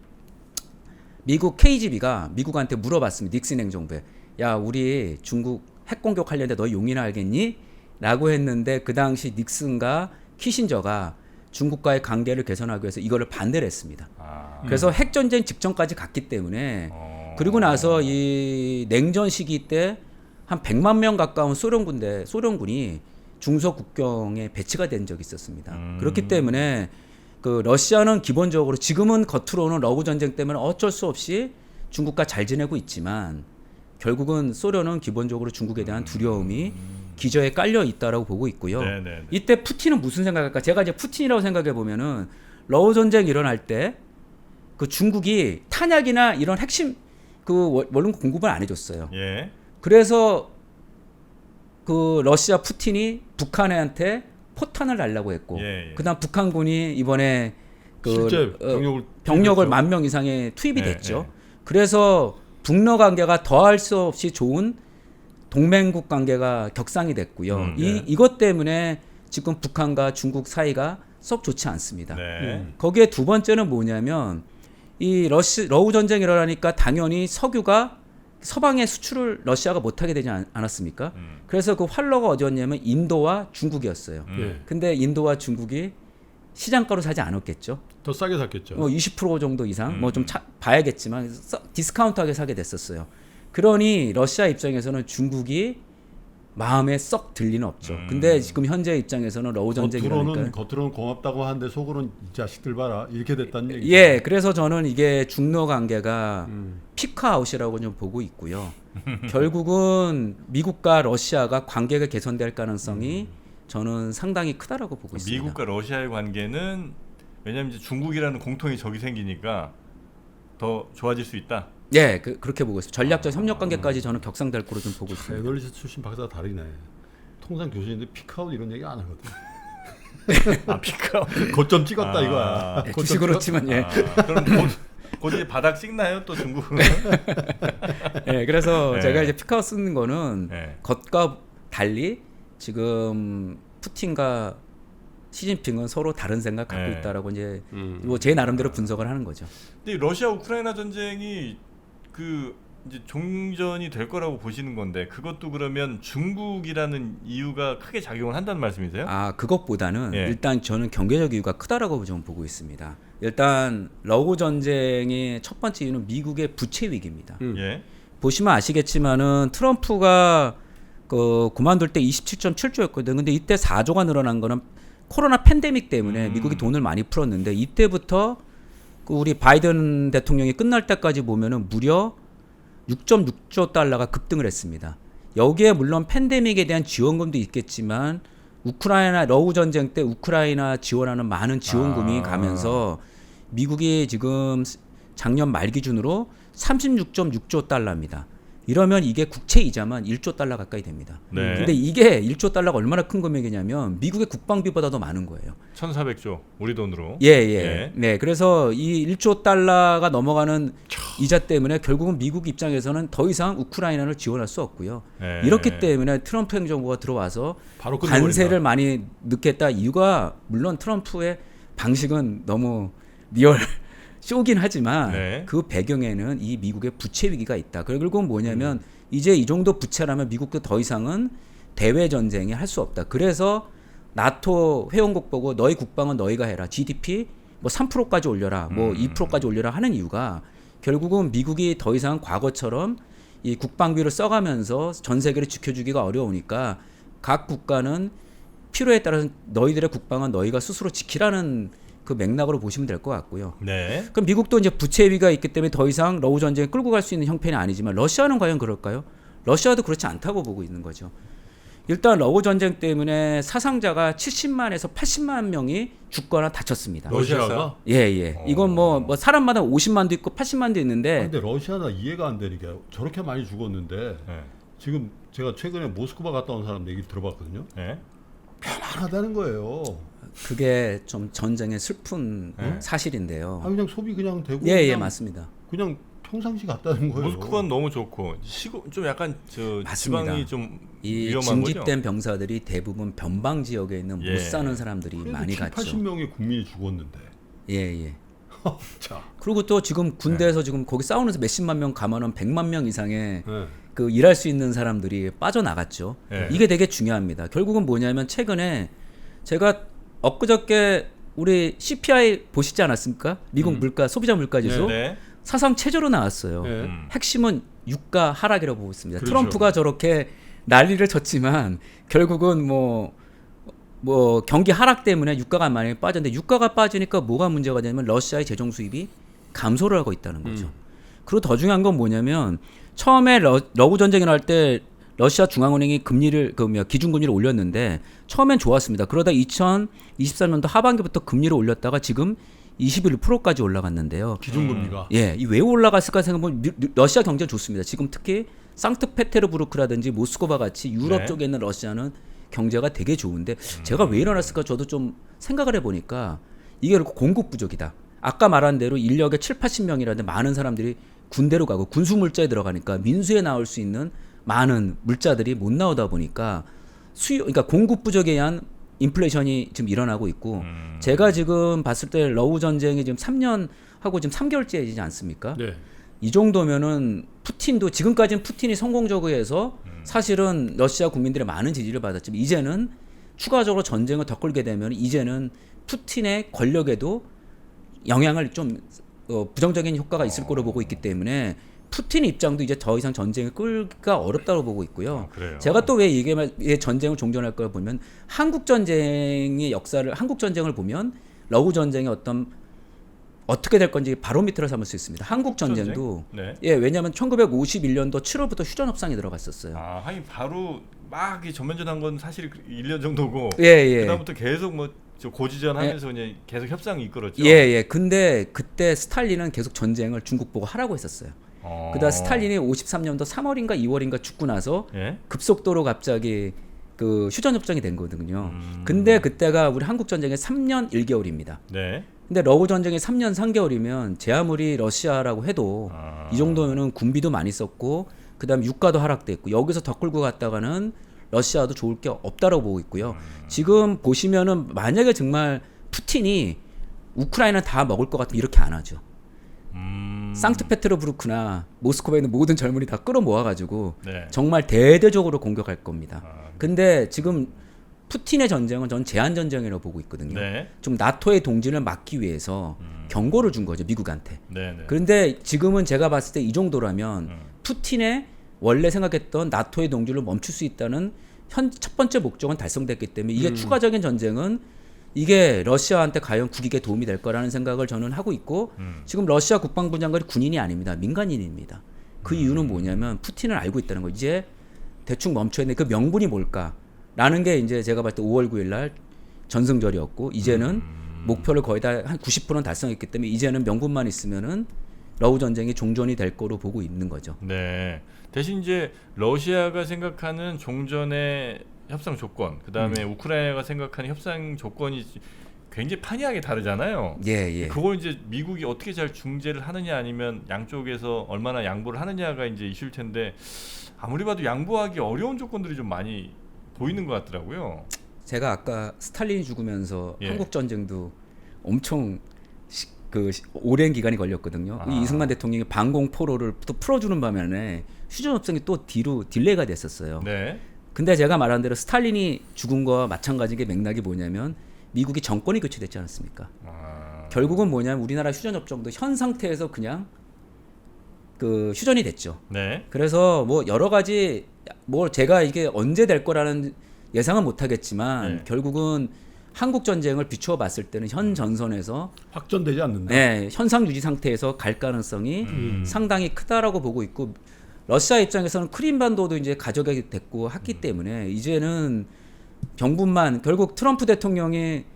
미국 KGB가 미국한테 물어봤습니다. 닉슨 행정부에. 야, 우리 중국 핵 공격하려는데 너 용이나 알겠니? 라고 했는데 그 당시 닉슨과 키신저가 중국과의 관계를 개선하기 위해서 이거를 반대를 했습니다. 그래서 핵전쟁 직전까지 갔기 때문에 그리고 나서 이 냉전 시기 때 한 100만 명 가까운 소련군이 중소 국경에 배치가 된 적이 있었습니다. 그렇기 때문에 그 러시아는 기본적으로 지금은 겉으로는 러브 전쟁 때문에 어쩔 수 없이 중국과 잘 지내고 있지만 결국은 소련은 기본적으로 중국에 대한 두려움이 기저에 깔려 있다라고 보고 있고요. 네네네. 이때 푸틴은 무슨 생각할까? 제가 이제 푸틴이라고 생각해 보면은 러브 전쟁 일어날 때 그 중국이 탄약이나 이런 핵심 그 원룸 공급을 안 해줬어요. 예. 그래서 그 러시아 푸틴이 북한한테 포탄을 달라고 했고, 그다음 북한군이 이번에 그 실제 병력을 10,000명 이상의 투입이 네, 됐죠. 네. 그래서 북러 관계가 더할 수 없이 좋은 동맹국 관계가 격상이 됐고요. 이것 때문에 지금 북한과 중국 사이가 썩 좋지 않습니다. 네. 거기에 두 번째는 뭐냐면 이 러우 전쟁이 일어나니까 당연히 석유가 서방의 수출을 러시아가 못하게 되지 않았습니까? 그래서 그 활로가 어디였냐면 인도와 중국이었어요. 예. 근데 인도와 중국이 시장가로 사지 않았겠죠. 더 싸게 샀겠죠. 20% 정도 이상 뭐 좀 봐야겠지만 디스카운트하게 사게 됐었어요. 그러니 러시아 입장에서는 중국이 마음에 썩 들 리는 없죠. 근데 지금 현재 입장에서는 러우 전쟁이라니까. 겉으로는 고맙다고 하는데 속으로는 이 자식들 봐라 이렇게 됐다는 얘기죠. 예, 그래서 저는 이게 중러 관계가 피크아웃이라고 좀 보고 있고요. 결국은 미국과 러시아가 관계가 개선될 가능성이 저는 상당히 크다라고 보고 있습니다. 미국과 러시아의 관계는 왜냐하면 이제 중국이라는 공통의 적이 생기니까 더 좋아질 수 있다. 예, 그렇게 보고 있습니다. 전략적 협력 관계까지 저는 격상될 거로 좀 보고 있습니다. 에너지 출신 박사가 다르네. 통상 교수님들 피크아웃 이런 얘기 안 하거든. 아 피크아웃. 고점 찍었다 이거야. 예, 주식으로 치면 예. 그럼 곧 이제 바닥 찍나요 또 중국은? 예, 그래서 네. 제가 이제 피크아웃 쓰는 거는 네. 겉과 달리 지금 푸틴과 시진핑은 서로 다른 생각 갖고 네. 있다라고 이제 뭐 제 나름대로 분석을 하는 거죠. 근데 러시아 우크라이나 전쟁이 그 이제 종전이 될 거라고 보시는 건데 그것도 그러면 중국이라는 이유가 크게 작용을 한다는 말씀이세요? 아, 그것보다는 예. 일단 저는 경제적 이유가 크다라고 좀 보고 있습니다. 일단 러우 전쟁의 첫 번째 이유는 미국의 부채 위기입니다. 예. 보시면 아시겠지만은 트럼프가 그 그만둘 때 27.7조였거든. 근데 이때 4조가 늘어난 거는 코로나 팬데믹 때문에 미국이 돈을 많이 풀었는데 이때부터 그 우리 바이든 대통령이 끝날 때까지 보면은 무려 6.6조 달러가 급등을 했습니다. 여기에 물론 팬데믹에 대한 지원금도 있겠지만 우크라이나 러우 전쟁 때 우크라이나 지원하는 많은 지원금이 가면서 미국이 지금 작년 말 기준으로 36.6조 달러입니다. 이러면 이게 국채 이자만 1조 달러 가까이 됩니다. 네. 근데 이게 1조 달러가 얼마나 큰 금액이냐면 미국의 국방비보다 더 많은 거예요. 1,400조 우리 돈으로. 예. 예. 네. 그래서 이 1조 달러가 넘어가는 이자 때문에 결국은 미국 입장에서는 더 이상 우크라이나를 지원할 수 없고요. 예. 이렇기 때문에 트럼프 행정부가 들어와서 바로 끝내버린다. 관세를 많이 넣겠다. 이유가 물론 트럼프의 방식은 너무 리얼 쇼긴 하지만 네. 그 배경에는 이 미국의 부채 위기가 있다. 결국은 뭐냐면 이제 이 정도 부채라면 미국도 더 이상은 대외 전쟁이 할 수 없다. 그래서 나토 회원국 보고 너희 국방은 너희가 해라. GDP 뭐 3%까지 올려라. 뭐 2%까지 올려라 하는 이유가 결국은 미국이 더 이상 과거처럼 이 국방비를 써가면서 전 세계를 지켜주기가 어려우니까 각 국가는 필요에 따라서 너희들의 국방은 너희가 스스로 지키라는 그 맥락으로 보시면 될 것 같고요. 네. 그럼 미국도 이제 부채 위기가 있기 때문에 더 이상 러우 전쟁을 끌고 갈 수 있는 형편이 아니지만 러시아는 과연 그럴까요? 러시아도 그렇지 않다고 보고 있는 거죠. 일단 러우 전쟁 때문에 사상자가 70만에서 80만 명이 죽거나 다쳤습니다. 러시아가? 예. 이건 뭐 사람마다 50만도 있고 80만도 있는데 근데 러시아가 이해가 안 되는 게 저렇게 많이 죽었는데 네. 지금 제가 최근에 모스크바 갔다 온 사람 얘기 들어봤거든요. 네. 편안하다는 거예요. 그게 좀 전쟁의 슬픈 사실인데요. 아 그냥 소비 그냥 되고 예, 그냥, 맞습니다. 그냥 평상시 갔다는 거예요. 모스크바는 너무 좋고 좀 약간 저 맞습니다. 지방이 좀 이 위험한 거죠. 징집된 병사들이 대부분 변방 지역에 있는 예. 못 사는 사람들이 많이 7, 갔죠. 80명의 국민이 죽었는데. 예. 자. 그리고 또 지금 군대에서 지금 거기 싸우면서 몇십만 명 가면은 100만 명 이상의 네. 그 일할 수 있는 사람들이 빠져나갔죠. 예. 이게 되게 중요합니다. 결국은 뭐냐면 최근에 제가 엊그저께 우리 CPI 보시지 않았습니까? 미국 물가 소비자 물가 지수 네. 사상 최저로 나왔어요. 네. 핵심은 유가 하락이라고 보고 있습니다. 그렇죠. 트럼프가 저렇게 난리를 쳤지만 결국은 뭐 경기 하락 때문에 유가가 많이 빠졌는데 유가가 빠지니까 뭐가 문제가 되냐면 러시아의 재정 수입이 감소를 하고 있다는 거죠. 그리고 더 중요한 건 뭐냐면 처음에 러우 전쟁이 날 때 러시아 중앙은행이 기준금리를 올렸는데 처음엔 좋았습니다. 그러다 2023년도 하반기부터 금리를 올렸다가 지금 21%까지 올라갔는데요. 기준금리가. 예, 이 왜 올라갔을까 생각해보면 러시아 경제는 좋습니다. 지금 특히 상트페테르부르크라든지 모스크바 같이 유럽 네. 쪽에 있는 러시아는 경제가 되게 좋은데 제가 왜 일어났을까 저도 좀 생각을 해보니까 이게 결국 공급 부족이다. 아까 말한 대로 인력의 7, 80명이라는데 많은 사람들이 군대로 가고 군수 물자에 들어가니까 민수에 나올 수 있는 많은 물자들이 못 나오다 보니까 그러니까 공급 부족에 의한 인플레이션이 지금 일어나고 있고 제가 지금 봤을 때 러우 전쟁이 지금 3년 하고 지금 3개월째이지 않습니까? 네. 이 정도면은 푸틴도 지금까지는 푸틴이 성공적으로 해서 사실은 러시아 국민들의 많은 지지를 받았지만 이제는 추가적으로 전쟁을 더 끌게 되면 이제는 푸틴의 권력에도 영향을 좀 부정적인 효과가 있을 거로 보고 있기 때문에 푸틴 입장도 이제 더 이상 전쟁을 끌기가 어렵다고 보고 있고요. 그래요? 제가 또 왜 이게 왜 전쟁을 종전할 걸 보면 한국 전쟁의 역사를 한국 전쟁을 보면 러우 전쟁의 어떻게 될 건지 바로미터를 삼을 수 있습니다. 한국 전쟁도 네. 예 왜냐하면 1951년도 7월부터 휴전 협상이 들어갔었어요. 아, 하긴 바로 막 이 전면전한 건 사실 1년 정도고 예. 그다음부터 계속 뭐 고지전하면서 그냥 계속 협상이 이끌었죠. 예. 근데 그때 스탈린은 계속 전쟁을 중국 보고 하라고 했었어요. 그다음 스탈린이 53년도 3월인가 2월인가 죽고 나서 예? 급속도로 갑자기 그 휴전 협정이 된 거거든요. 근데 그때가 우리 한국 전쟁의 3년 1개월입니다. 네. 근데 러우 전쟁이 3년 3개월이면 제 아무리 러시아라고 해도 이 정도면은 군비도 많이 썼고 그다음 유가도 하락됐고 여기서 더 끌고 갔다가는 러시아도 좋을 게 없다고 보고 있고요. 지금 보시면은 만약에 정말 푸틴이 우크라이나 다 먹을 것 같으면 이렇게 안 하죠. 상트페테르부르크나 모스크바에 있는 모든 젊은이 다 끌어모아가지고 네. 정말 대대적으로 공격할 겁니다. 근데 지금 푸틴의 전쟁은 전 제한 전쟁이라고 보고 있거든요. 네. 좀 나토의 동진을 막기 위해서 경고를 준 거죠 미국한테. 네. 그런데 지금은 제가 봤을 때 이 정도라면 푸틴의 원래 생각했던 나토의 동진을 멈출 수 있다는 첫 번째 목적은 달성됐기 때문에 이게 추가적인 전쟁은 이게 러시아한테 과연 국익에 도움이 될 거라는 생각을 저는 하고 있고 지금 러시아 국방부 장관이 군인이 아닙니다. 민간인입니다. 그 이유는 뭐냐면 푸틴을 알고 있다는 거. 이제 대충 멈춰야 되는데 그 명분이 뭘까라는 게 이제 제가 봤을 때 5월 9일 날 전승절이었고 이제는 목표를 거의 다 한 90%는 달성했기 때문에 이제는 명분만 있으면은 러우 전쟁이 종전이 될 거로 보고 있는 거죠. 네. 대신 이제 러시아가 생각하는 종전의 협상 조건, 그다음에 우크라이나가 생각하는 협상 조건이 굉장히 판이하게 다르잖아요. 예. 그걸 이제 미국이 어떻게 잘 중재를 하느냐 아니면 양쪽에서 얼마나 양보를 하느냐가 이제 이슈일 텐데 아무리 봐도 양보하기 어려운 조건들이 좀 많이 보이는 것 같더라고요. 제가 아까 스탈린이 죽으면서 예. 한국 전쟁도 엄청 오랜 기간이 걸렸거든요. 이 이승만 대통령이 방공포로를 또 풀어주는 반면에 휴전 협상이 또 뒤로 딜레이가 됐었어요. 네. 근데 제가 말한 대로 스탈린이 죽은 거와 마찬가지인 게 맥락이 뭐냐면 미국이 정권이 교체됐지 않았습니까? 결국은 뭐냐면 우리나라 휴전 협정도 현 상태에서 그냥 그 휴전이 됐죠. 네. 그래서 뭐 여러 가지 뭐 제가 이게 언제 될 거라는 예상은 못 하겠지만 네. 결국은 한국 전쟁을 비추어 봤을 때는 현 전선에서 확전되지 않는다. 네, 현상 유지 상태에서 갈 가능성이 상당히 크다라고 보고 있고 러시아 입장에서는 크림반도도 이제 가져가게 됐고 했기 때문에 이제는 병분만 결국 트럼프 대통령이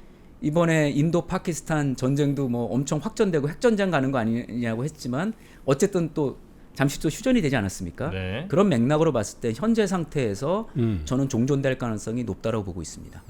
이번에 인도 파키스탄 전쟁도 뭐 엄청 확전되고 핵전쟁 가는 거 아니냐고 했지만 어쨌든 또 잠시 또 휴전이 되지 않았습니까? 네. 그런 맥락으로 봤을 때 현재 상태에서 저는 종전될 가능성이 높다라고 보고 있습니다.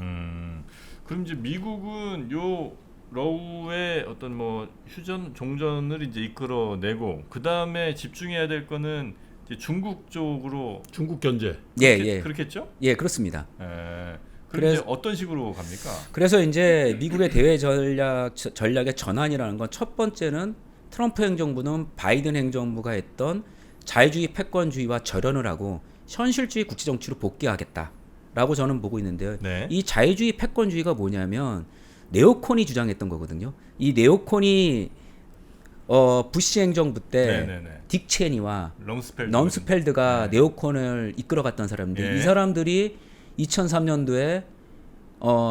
그럼 이제 미국은 요 러우의 어떤 뭐 휴전 종전을 이제 이끌어내고 그 다음에 집중해야 될 거는 이제 중국 쪽으로 중국 견제. 예. 그렇겠죠? 예, 그렇습니다. 그럼 그래서- 이제 어떤 식으로 갑니까? 그래서 이제 미국의 대외 전략의 전환이라는 건 첫 번째는 트럼프 행정부는 바이든 행정부가 했던 자유주의 패권주의와 절연을 하고 현실주의 국제 정치로 복귀하겠다라고 저는 보고 있는데요. 네. 이 자유주의 패권주의가 뭐냐면 네오콘이 주장했던 거거든요. 이 네오콘이 부시 행정부 때 네네네. 딕 체니와 럼스펠드. 넌스펠드가 네. 네오콘을 이끌어갔던 사람인데 예. 이 사람들이 2003년도에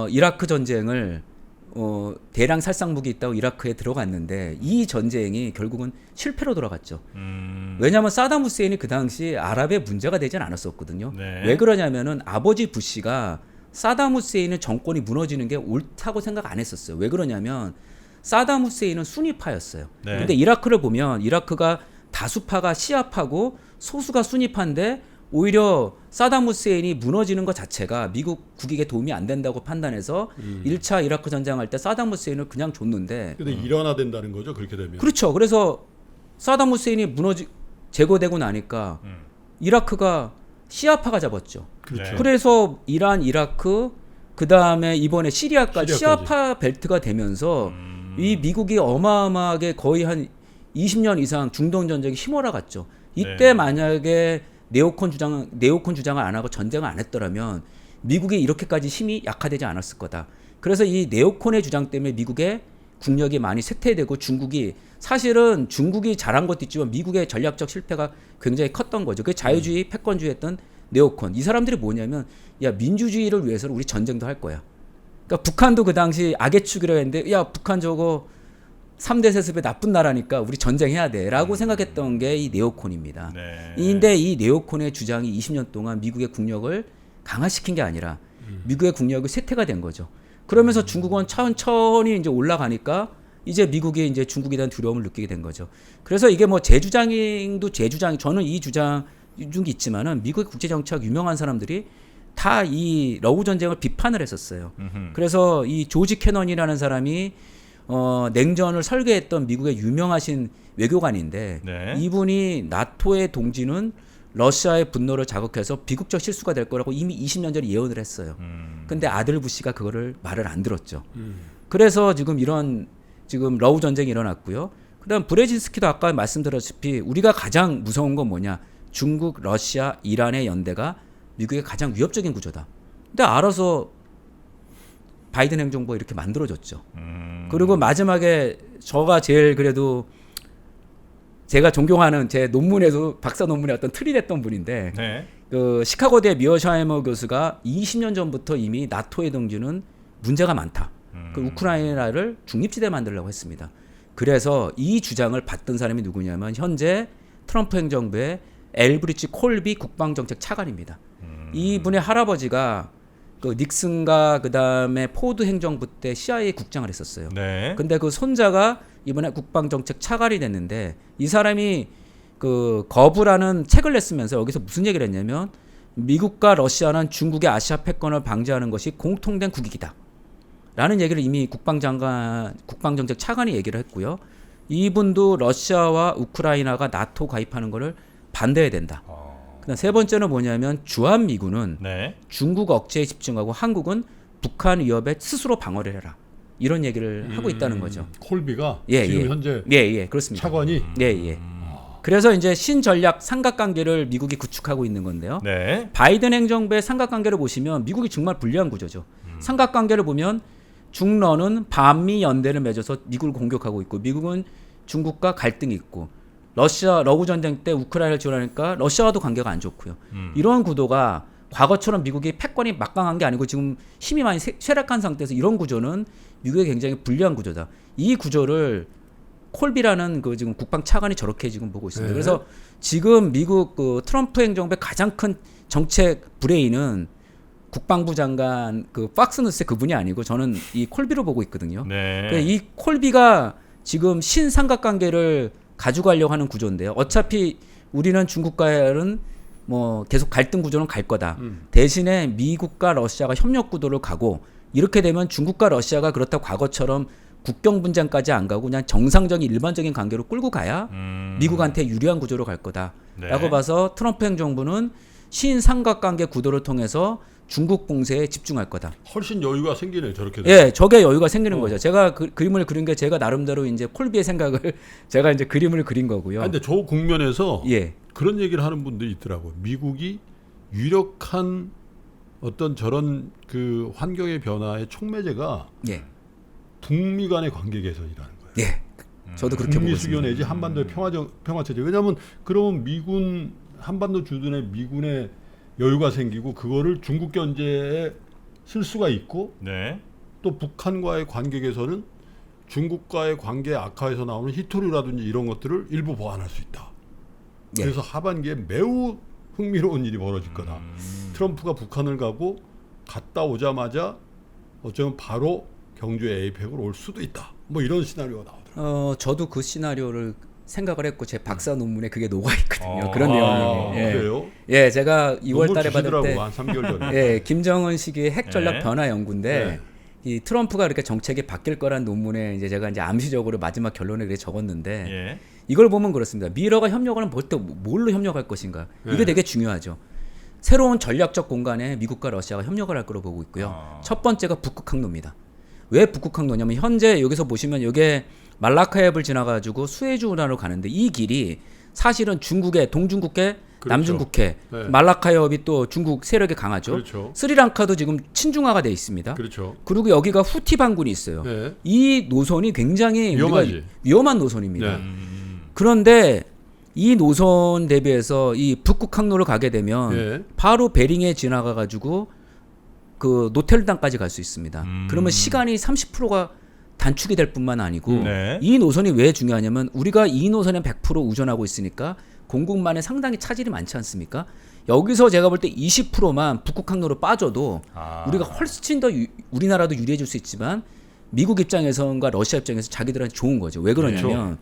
이라크 전쟁을 대량 살상 무기 있다고 이라크에 들어갔는데 이 전쟁이 결국은 실패로 돌아갔죠. 왜냐하면 사담 후세인이 그 당시 아랍에 문제가 되진 않았었거든요. 네. 왜 그러냐면은 아버지 부시가 사담 후세인의 정권이 무너지는 게 옳다고 생각 안 했었어요. 왜 그러냐면 사담 후세인은 수니파였어요. 네. 근데 이라크를 보면 이라크가 다수파가 시아파고 소수가 수니파인데 오히려 사담 후세인이 무너지는 것 자체가 미국 국익에 도움이 안 된다고 판단해서 1차 이라크 전쟁할 때 사담 후세인을 그냥 줬는데 근데 일원화된다는 거죠. 그렇게 되면. 그렇죠. 그래서 사담 후세인이 제거되고 나니까 이라크가 시아파가 잡았죠. 그렇죠. 네. 그래서 이란, 이라크, 그다음에 이번에 시리아까지 시리아까지. 시아파 벨트가 되면서 이 미국이 어마어마하게 거의 한 20년 이상 중동 전쟁이 휘몰아갔죠. 이때 네. 만약에 네오콘 주장을 안 하고 전쟁을 안 했더라면 미국이 이렇게까지 힘이 약화되지 않았을 거다. 그래서 이 네오콘의 주장 때문에 미국의 국력이 많이 쇠퇴되고 중국이 사실은 중국이 잘한 것도 있지만 미국의 전략적 실패가 굉장히 컸던 거죠. 그 자유주의 패권주의 했던 네오콘. 이 사람들이 뭐냐면 야 민주주의를 위해서는 우리 전쟁도 할 거야. 그러니까 북한도 그 당시 악의 축이라고 했는데 야 북한 저거 3대 세습의 나쁜 나라니까 우리 전쟁해야 돼라고 생각했던 게 이 네오콘입니다. 네. 근데 이 네오콘의 주장이 20년 동안 미국의 국력을 강화시킨 게 아니라 미국의 국력이 쇠퇴가 된 거죠. 그러면서 중국은 천천히 이제 올라가니까 이제 미국이 이제 중국에 대한 두려움을 느끼게 된 거죠. 그래서 이게 뭐 제 주장도 제 주장이 저는 이 주장 중에 있지만은 미국의 국제 정치학 유명한 사람들이 다 이 러우 전쟁을 비판을 했었어요. 그래서 이 조지 캐넌이라는 사람이 냉전을 설계했던 미국의 유명하신 외교관인데 네. 이분이 나토의 동지는 러시아의 분노를 자극해서 비극적 실수가 될 거라고 이미 20년 전에 예언을 했어요. 근데 아들 부시가 그거를 말을 안 들었죠. 그래서 지금 지금 러우 전쟁이 일어났고요. 그다음 브레진스키도 아까 말씀드렸다시피 우리가 가장 무서운 건 뭐냐? 중국, 러시아, 이란의 연대가 미국의 가장 위협적인 구조다. 근데 알아서 바이든 행정부가 이렇게 만들어졌죠. 그리고 마지막에 저가 제일 그래도 제가 존경하는 제 논문에도 박사 논문에 어떤 틀이 됐던 분인데 네. 그 시카고대 미어샤이머 교수가 20년 전부터 이미 나토의 동지는 문제가 많다. 그 우크라이나를 중립지대 만들려고 했습니다. 그래서 이 주장을 받던 사람이 누구냐면 현재 트럼프 행정부의 엘브리치 콜비 국방정책 차관입니다. 이분의 할아버지가 그 닉슨과 그다음에 포드 행정부 때 CIA 국장을 했었어요. 네. 근데 그 손자가 이번에 국방정책 차관이 됐는데 이 사람이 그 거부라는 책을 냈으면서 여기서 무슨 얘기를 했냐면 미국과 러시아는 중국의 아시아 패권을 방지하는 것이 공통된 국익이다. 라는 얘기를 이미 국방정책 차관이 얘기를 했고요. 이분도 러시아와 우크라이나가 나토 가입하는 것을 반대해야 된다. 그다음 세 번째는 뭐냐면 주한미군은 네. 중국 억제에 집중하고 한국은 북한 위협에 스스로 방어를 해라. 이런 얘기를 하고 있다는 거죠. 콜비가 예, 지금 예. 현재 예, 그렇습니다. 차관이 예. 그래서 이제 신전략 삼각관계를 미국이 구축하고 있는 건데요. 네. 바이든 행정부의 삼각관계를 보시면 미국이 정말 불리한 구조죠. 삼각관계를 보면 중러는 반미 연대를 맺어서 미국을 공격하고 있고 미국은 중국과 갈등이 있고 러우 전쟁 때 우크라이나를 지원하니까 러시아와도 관계가 안 좋고요. 이런 구도가 과거처럼 미국이 패권이 막강한 게 아니고 지금 힘이 많이 쇠락한 상태에서 이런 구조는 미국에 굉장히 불리한 구조다. 이 구조를 콜비라는 그 지금 국방 차관이 저렇게 지금 보고 있습니다. 네. 그래서 지금 미국 그 트럼프 행정부의 가장 큰 정책 브레인은 국방부 장관 그 팍스뉴스의 그분이 아니고 저는 이 콜비로 보고 있거든요. 네. 그러니까 이 콜비가 지금 신삼각관계를 가져가려고 하는 구조인데요. 어차피 우리는 중국과는 뭐 계속 갈등 구조는 갈 거다. 대신에 미국과 러시아가 협력 구도를 가고 이렇게 되면 중국과 러시아가 그렇다고 과거처럼 국경 분쟁까지 안 가고 그냥 정상적인 일반적인 관계로 끌고 가야 미국한테 유리한 구조로 갈 거다라고 네. 봐서 트럼프 행정부는 신삼각관계 구도를 통해서 중국 봉쇄에 집중할 거다. 훨씬 여유가 생기네 저렇게 되면. 예, 저게 여유가 생기는 거죠. 제가 그림을 그린 게 제가 나름대로 이제 콜비의 생각을 제가 이제 그림을 그린 거고요. 근데 저 국면에서 예, 그런 얘기를 하는 분들이 있더라고요. 미국이 유력한 어떤 저런 그 환경의 변화의 촉매제가 예, 북미 간의 관계 개선이라는 거예요. 예. 저도 그렇게 보고 북미 있습니다. 수교 내지 한반도의 평화체제. 왜냐하면 그러면 미군 한반도 주둔의 미군의 여유가 생기고 그거를 중국 견제에 쓸 수가 있고 네. 또 북한과의 관계 개선은 중국과의 관계 악화에서 나오는 히토류라든지 이런 것들을 일부 보완할 수 있다. 예. 그래서 하반기에 매우 흥미로운 일이 벌어질 거다. 트럼프가 북한을 가고 갔다 오자마자 어쩌면 바로 경주에 에이펙으로 올 수도 있다. 뭐 이런 시나리오가 나오더라고요. 저도 그 시나리오를 생각을 했고 제 박사 논문에 그게 녹아 있거든요. 아, 그런 내용이. 예. 그래요? 예, 제가 2월 달에 받을 주시더라고, 때 한 3개월 전에. 예, 김정은 시기의 핵 전략 네. 변화 연구인데 이 트럼프가 이렇게 정책이 바뀔 거란 논문에 이제 제가 이제 암시적으로 마지막 결론에 그렇게 적었는데 예. 이걸 보면 그렇습니다. 미러가 협력을 볼 때 뭘로 협력할 것인가? 이게 네. 되게 중요하죠. 새로운 전략적 공간에 미국과 러시아가 협력을 할 거로 보고 있고요. 첫 번째가 북극 항로입니다. 왜 북극 항로냐면 현재 여기서 보시면 이게 말라카협을 지나가지고 수에즈 운하로 가는데 이 길이 사실은 중국의 동중국해, 그렇죠. 남중국해, 네. 말라카협이 또 중국 세력이 강하죠. 그렇죠. 스리랑카도 지금 친중화가 돼 있습니다. 그렇죠. 그리고 여기가 후티 반군이 있어요. 네. 이 노선이 굉장히 위험하지. 우리가 위험한 노선입니다. 네. 그런데 이 노선 대비해서 이 북극 항로를 가게 되면 네. 바로 베링에 지나가 가지고 그 노텔담까지 갈 수 있습니다. 그러면 시간이 30%가 단축이 될 뿐만 아니고 네. 이 노선이 왜 중요하냐면 우리가 이 노선에 100% 우전하고 있으니까 공국만에 상당히 차질이 많지 않습니까? 여기서 제가 볼 때 20%만 북극 항로로 빠져도 우리가 훨씬 더 우리나라도 유리해질 수 있지만 미국 입장에서과 러시아 입장에서 자기들한테 좋은 거죠. 왜 그러냐면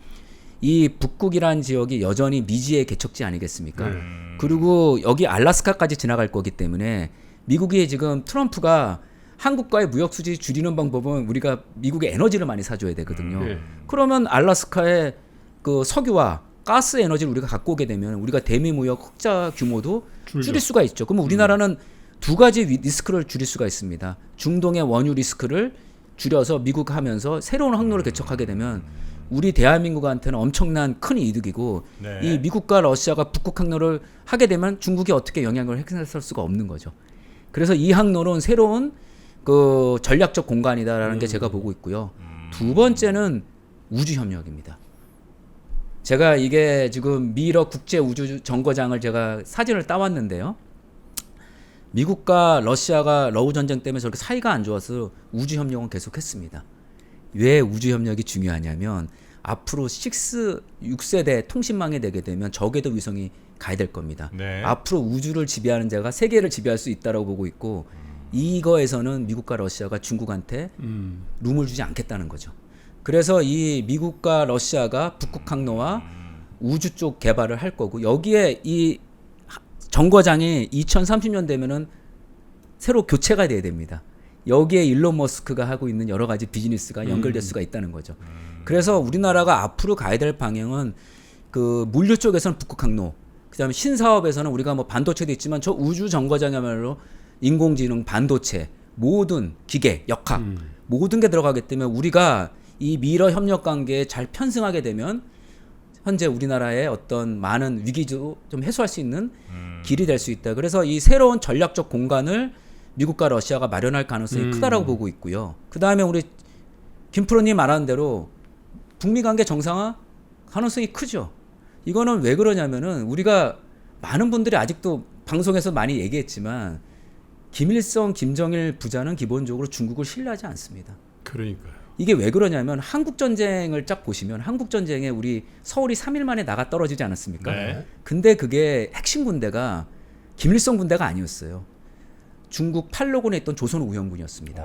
이 북극이라는 지역이 여전히 미지의 개척지 아니겠습니까? 그리고 여기 알라스카까지 지나갈 거기 때문에 미국이 지금 트럼프가 한국과의 무역 수지 줄이는 방법은 우리가 미국의 에너지를 많이 사줘야 되거든요. 네. 그러면 알라스카의 그 석유와 가스 에너지를 우리가 갖고 오게 되면 우리가 대미 무역 흑자 규모도 줄죠. 줄일 수가 있죠. 그러면 우리나라는 두 가지 리스크를 줄일 수가 있습니다. 중동의 원유 리스크를 줄여서 미국 하면서 새로운 항로를 개척하게 되면 우리 대한민국한테는 엄청난 큰 이득이고 네. 이 미국과 러시아가 북극 항로를 하게 되면 중국이 어떻게 영향을 행사할 수가 없는 거죠. 그래서 이 항로는 새로운 그 전략적 공간이다라는 게 제가 보고 있고요. 두 번째는 우주 협력입니다. 제가 이게 지금 미러 국제 우주 정거장을 제가 사진을 따왔는데요. 미국과 러시아가 러우 전쟁 때문에 저렇게 사이가 안 좋아서 우주 협력은 계속했습니다. 왜 우주 협력이 중요하냐면 앞으로 6세대 통신망이 되게 되면 저궤도 위성이 가야 될 겁니다. 네. 앞으로 우주를 지배하는 자가 세계를 지배할 수 있다라고 보고 있고 이거에서는 미국과 러시아가 중국한테 룸을 주지 않겠다는 거죠. 그래서 이 미국과 러시아가 북극 항로와 우주 쪽 개발을 할 거고 여기에 이 정거장이 2030년 되면은 새로 교체가 돼야 됩니다. 여기에 일론 머스크가 하고 있는 여러 가지 비즈니스가 연결될 수가 있다는 거죠. 그래서 우리나라가 앞으로 가야 될 방향은 그 물류 쪽에서는 북극 항로, 그다음에 신사업에서는 우리가 뭐 반도체도 있지만 저 우주 정거장이야말로 인공지능, 반도체, 모든 기계, 역학 모든 게 들어가기 때문에 우리가 이 미러 협력 관계에 잘 편승하게 되면 현재 우리나라의 어떤 많은 위기도 좀 해소할 수 있는 길이 될 수 있다. 그래서 이 새로운 전략적 공간을 미국과 러시아가 마련할 가능성이 크다라고 보고 있고요. 그 다음에 우리 김프로님 말하는 대로 북미 관계 정상화 가능성이 크죠. 이거는 왜 그러냐면은 우리가 많은 분들이 아직도 방송에서 많이 얘기했지만 김일성, 김정일 부자는 기본적으로 중국을 신뢰하지 않습니다. 그러니까요. 이게 왜 그러냐면 한국 전쟁을 쫙 보시면 한국 전쟁에 우리 서울이 3일 만에 나가 떨어지지 않았습니까? 네. 근데 그게 핵심 군대가 김일성 군대가 아니었어요. 중국 팔로곤에 있던 조선 우영군이었습니다.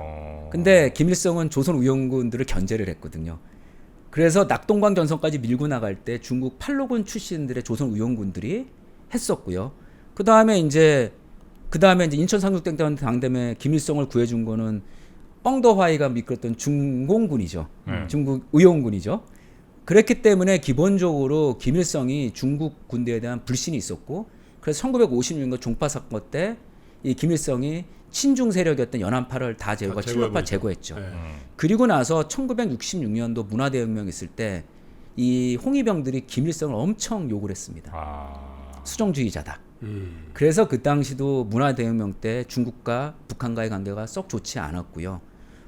근데 김일성은 조선 우영군들을 견제를 했거든요. 그래서 낙동강 전선까지 밀고 나갈 때 중국 팔로곤 출신들의 조선 우영군들이 했었고요. 그 다음에 이제 인천 상륙 당대에 김일성을 구해준 거는 뻥더화이가 이끌었던 중공군이죠. 중국 의용군이죠. 그랬기 때문에 기본적으로 김일성이 중국 군대에 대한 불신이 있었고, 그래서 1956년 종파 사건 때 이 김일성이 친중 세력이었던 연안파를 다 제거하고 친러파 제거했죠. 네. 그리고 나서 1966년도 문화대혁명 있을 때 이 홍위병들이 김일성을 엄청 욕을 했습니다. 수정주의자다. 그래서 그 당시도 문화대혁명 때 중국과 북한과의 관계가 썩 좋지 않았고요.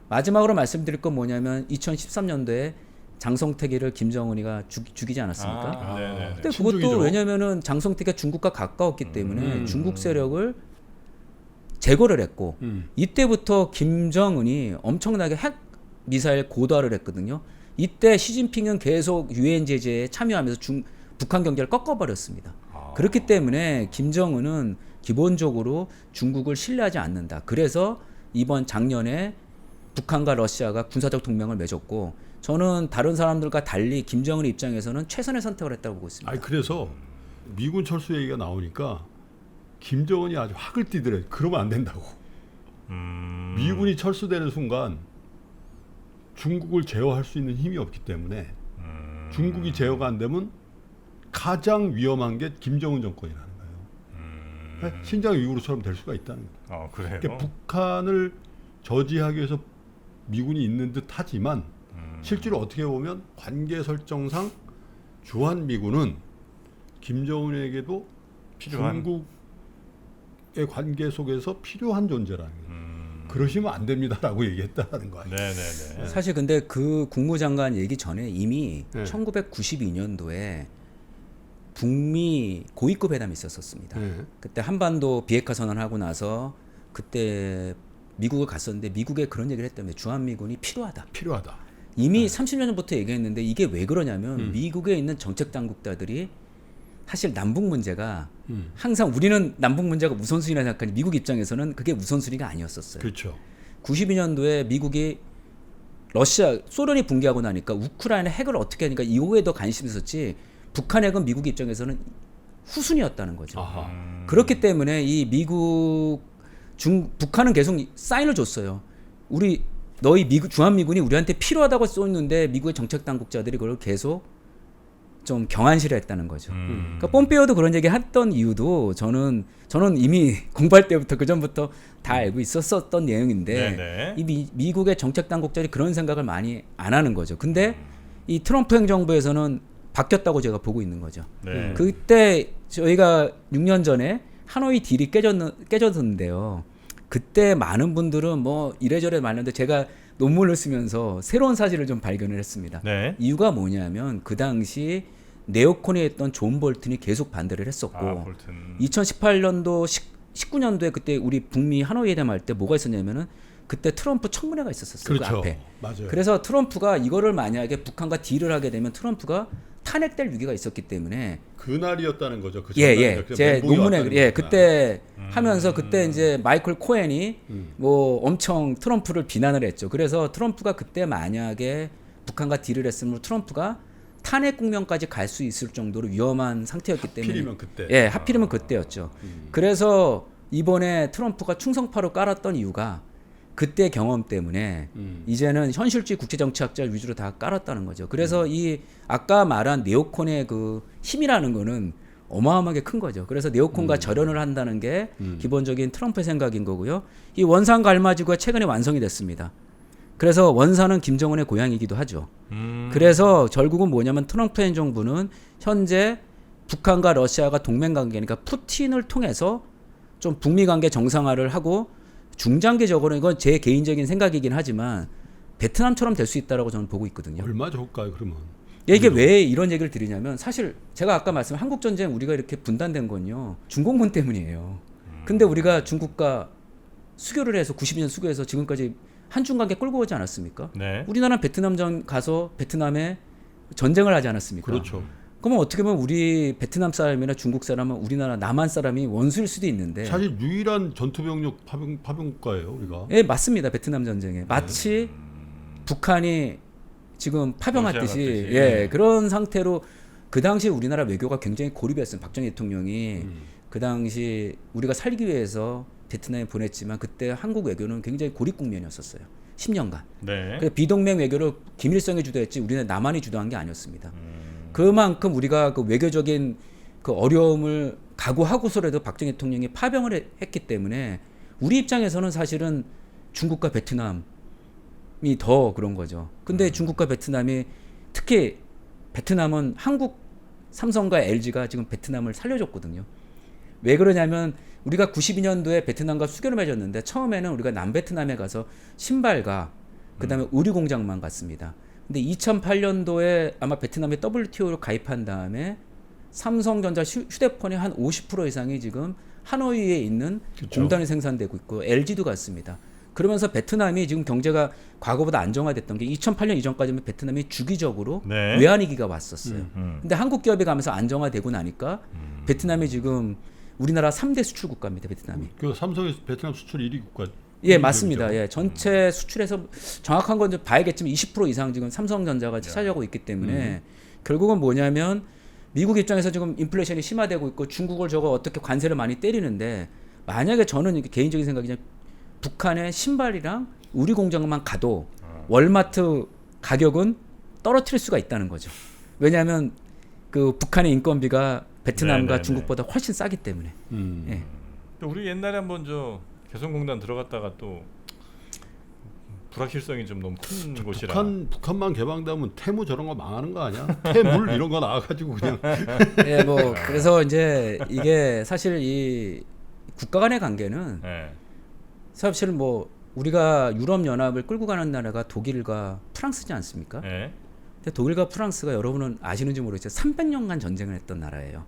마지막으로 말씀드릴 건 뭐냐면 2013년도에 장성택이를 김정은이가 죽이지 않았습니까? 네네. 근데 친중이죠. 그것도 왜냐면은 장성택이 중국과 가까웠기 때문에 중국 세력을 제거를 했고 이때부터 김정은이 엄청나게 핵 미사일 고도화를 했거든요. 이때 시진핑은 계속 유엔 제재에 참여하면서 북한 경제를 꺾어버렸습니다. 그렇기 때문에 김정은은 기본적으로 중국을 신뢰하지 않는다. 그래서 이번 작년에 북한과 러시아가 군사적 동맹을 맺었고 저는 다른 사람들과 달리 김정은 입장에서는 최선의 선택을 했다고 보고 있습니다. 아니 그래서 미군 철수 얘기가 나오니까 김정은이 아주 학을 띠더래. 그러면 안 된다고. 미군이 철수되는 순간 중국을 제어할 수 있는 힘이 없기 때문에 중국이 제어가 안 되면 가장 위험한 게 김정은 정권이라는 거예요. 신장 위구르처럼 될 수가 있다는 거예요. 그래요. 그러니까 북한을 저지하기 위해서 미군이 있는 듯하지만 실제로 어떻게 보면 관계 설정상 주한 미군은 김정은에게도 필요한. 중국의 관계 속에서 필요한 존재라는 거예요. 그러시면 안 됩니다라고 얘기했다는 거예요. 네네네. 사실 근데 그 국무장관 얘기 전에 이미 네. 1992년도에 북미 고위급 회담이 있었습니다. 네. 그때 한반도 비핵화 선언하고 나서 그때 미국을 갔었는데 미국에 그런 얘기를 했다며 주한미군이 필요하다. 필요하다. 이미 30년 전부터 얘기했는데 이게 왜 그러냐면 음. 미국에 있는 정책 당국자들이 사실 남북 문제가 음. 항상 우리는 남북 문제가 우선순위라 생각하니 미국 입장에서는 그게 우선순위가 아니었었어요. 그렇죠. 92년도에 미국이 소련이 붕괴하고 나니까 우크라이나 핵을 어떻게 하니까 이거에 더 관심이 있었지 북한 핵은 미국 입장에서는 후순위였다는 거죠. 아하. 그렇기 때문에 이 북한은 계속 사인을 줬어요. 너희 주한미군이 우리한테 필요하다고 쏘는데 미국의 정책 당국자들이 그걸 계속 좀 경안실했다는 거죠. 그러니까 폼페이오도 그런 얘기 했던 이유도 저는 이미 공부할 때부터 그 전부터 다 알고 있었던 내용인데 네네. 이 미국의 정책 당국자들이 그런 생각을 많이 안 하는 거죠. 근데 이 트럼프 행정부에서는 바뀌었다고 제가 보고 있는 거죠. 네. 그때 저희가 6년 전에 하노이 딜이 깨졌는데요. 그때 많은 분들은 뭐 이래저래 말했는데 제가 논문을 쓰면서 새로운 사실을 좀 발견을 했습니다. 네. 이유가 뭐냐면 그 당시 네오콘에 있던 존 볼튼이 계속 반대를 했었고 볼튼. 2018년도 19년도에 그때 우리 북미 하노이 회담할 때 뭐가 있었냐면은 그때 트럼프 청문회가 있었어요. 그렇죠. 그 앞에. 맞아요. 그래서 트럼프가 이거를 만약에 북한과 딜을 하게 되면 트럼프가 탄핵될 위기가 있었기 때문에 그날이었다는 거죠. 그 예. 제 논문에 왔다는 그때 하면서 그때 이제 마이클 코헨이 음. 뭐 엄청 트럼프를 비난을 했죠. 그래서 트럼프가 그때 만약에 북한과 딜을 했으면 트럼프가 탄핵 국면까지 갈 수 있을 정도로 위험한 상태였기 때문에 하필이면 그때. 예, 하필이면 그때였죠. 그래서 이번에 트럼프가 충성파로 깔았던 이유가 그때 경험 때문에 이제는 현실주의 국제정치학자 위주로 다 깔았다는 거죠. 그래서 이 아까 말한 네오콘의 그 힘이라는 거는 어마어마하게 큰 거죠. 그래서 네오콘과 절연을 한다는 게 기본적인 트럼프의 생각인 거고요. 이 원산 갈마지구가 최근에 완성이 됐습니다. 그래서 원산은 김정은의 고향이기도 하죠. 그래서 결국은 뭐냐면 트럼프 행정부는 현재 북한과 러시아가 동맹 관계니까 푸틴을 통해서 좀 북미 관계 정상화를 하고 중장기적으로 이건 제 개인적인 생각이긴 하지만 베트남처럼 될 수 있다라고 저는 보고 있거든요. 얼마 좋을까요, 그러면? 이게 왜 이런 얘기를 드리냐면 사실 제가 아까 말씀 한국 전쟁 우리가 이렇게 분단된 건요 중공군 때문이에요. 근데 우리가 중국과 수교를 해서 92년 수교해서 지금까지 한중 관계 끌고 오지 않았습니까? 네. 우리나라는 베트남전 가서 베트남에 전쟁을 하지 않았습니까? 그렇죠. 그러면 어떻게 보면 우리 베트남 사람이나 중국 사람은 우리나라 남한 사람이 원수일 수도 있는데 사실 유일한 전투병력 파병국가예요, 우리가. 예, 맞습니다. 베트남 전쟁에 마치 북한이 지금 파병했듯이 러시아 같듯이. 예, 그런 상태로 그 당시 우리나라 외교가 굉장히 고립이었어요. 박정희 대통령이 그 당시 우리가 살기 위해서 베트남에 보냈지만 그때 한국 외교는 굉장히 고립 국면이었었어요. 10년간. 네. 그래서 비동맹 외교를 김일성이 주도했지 우리는 남한이 주도한 게 아니었습니다. 그만큼 우리가 그 외교적인 그 어려움을 각오하고서라도 박정희 대통령이 파병을 했기 때문에 우리 입장에서는 사실은 중국과 베트남이 더 그런 거죠. 근데 중국과 베트남이 특히 베트남은 한국 삼성과 LG가 지금 베트남을 살려줬거든요. 왜 그러냐면 우리가 92년도에 베트남과 수교를 맺었는데 처음에는 우리가 남베트남에 가서 신발과 그다음에 의류 공장만 갔습니다. 근데 2008년도에 아마 베트남이 WTO로 가입한 다음에 삼성전자 휴대폰의 한 50% 이상이 지금 하노이에 있는 그쵸. 공단에 생산되고 있고 LG도 갔습니다. 그러면서 베트남이 지금 경제가 과거보다 안정화됐던 게 2008년 이전까지는 베트남이 주기적으로 네. 외환위기가 왔었어요. 근데 한국 기업이 가면서 안정화되고 나니까 베트남이 지금 우리나라 3대 수출 국가입니다. 베트남이. 그 삼성이 베트남 수출 1위 국가. 예, 맞습니다. 예, 전체 수출에서 정확한 건 좀 봐야겠지만 20% 이상 지금 삼성전자가 차지하고 있기 때문에 결국은 뭐냐면 미국 입장에서 지금 인플레이션이 심화되고 있고 중국을 저거 어떻게 관세를 많이 때리는데 만약에 저는 개인적인 생각이냐 북한의 신발이랑 우리 공장만 가도 월마트 가격은 떨어뜨릴 수가 있다는 거죠. 왜냐하면 그 북한의 인건비가 베트남과 네네네. 중국보다 훨씬 싸기 때문에. 예. 우리 옛날에 한번 저 개성공단 들어갔다가 또 불확실성이 좀 너무 큰 곳이라. 북한만 개방되면 태무 저런 거 망하는 거 아니야? 태물 이런 거 나와가지고 그냥. 예, 뭐 그래서 이제 이게 사실 이 국가 간의 관계는 네. 사실 뭐 우리가 유럽 연합을 끌고 가는 나라가 독일과 프랑스지 않습니까? 네. 근데 독일과 프랑스가 여러분은 아시는지 모르겠지만 300년간 전쟁을 했던 나라예요.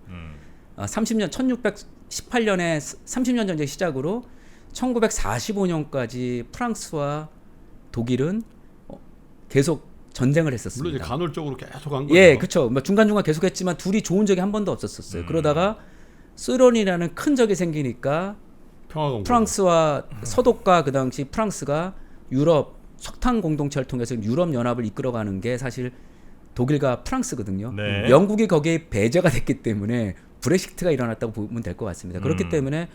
30년 1618년에 30년 전쟁 시작으로 1945년까지 프랑스와 독일은 계속 전쟁을 했었습니다. 물론 이제 간헐적으로 계속 한 거죠. 예, 그렇죠. 중간중간 계속했지만 둘이 좋은 적이 한 번도 없었어요. 그러다가 소련이라는 큰 적이 생기니까 평화공동. 프랑스와 서독과 그 당시 프랑스가 유럽 석탄 공동체를 통해서 유럽 연합을 이끌어가는 게 사실 독일과 프랑스거든요. 네. 영국이 거기에 배제가 됐기 때문에 브렉시트가 일어났다고 보면 될 것 같습니다. 그렇기 때문에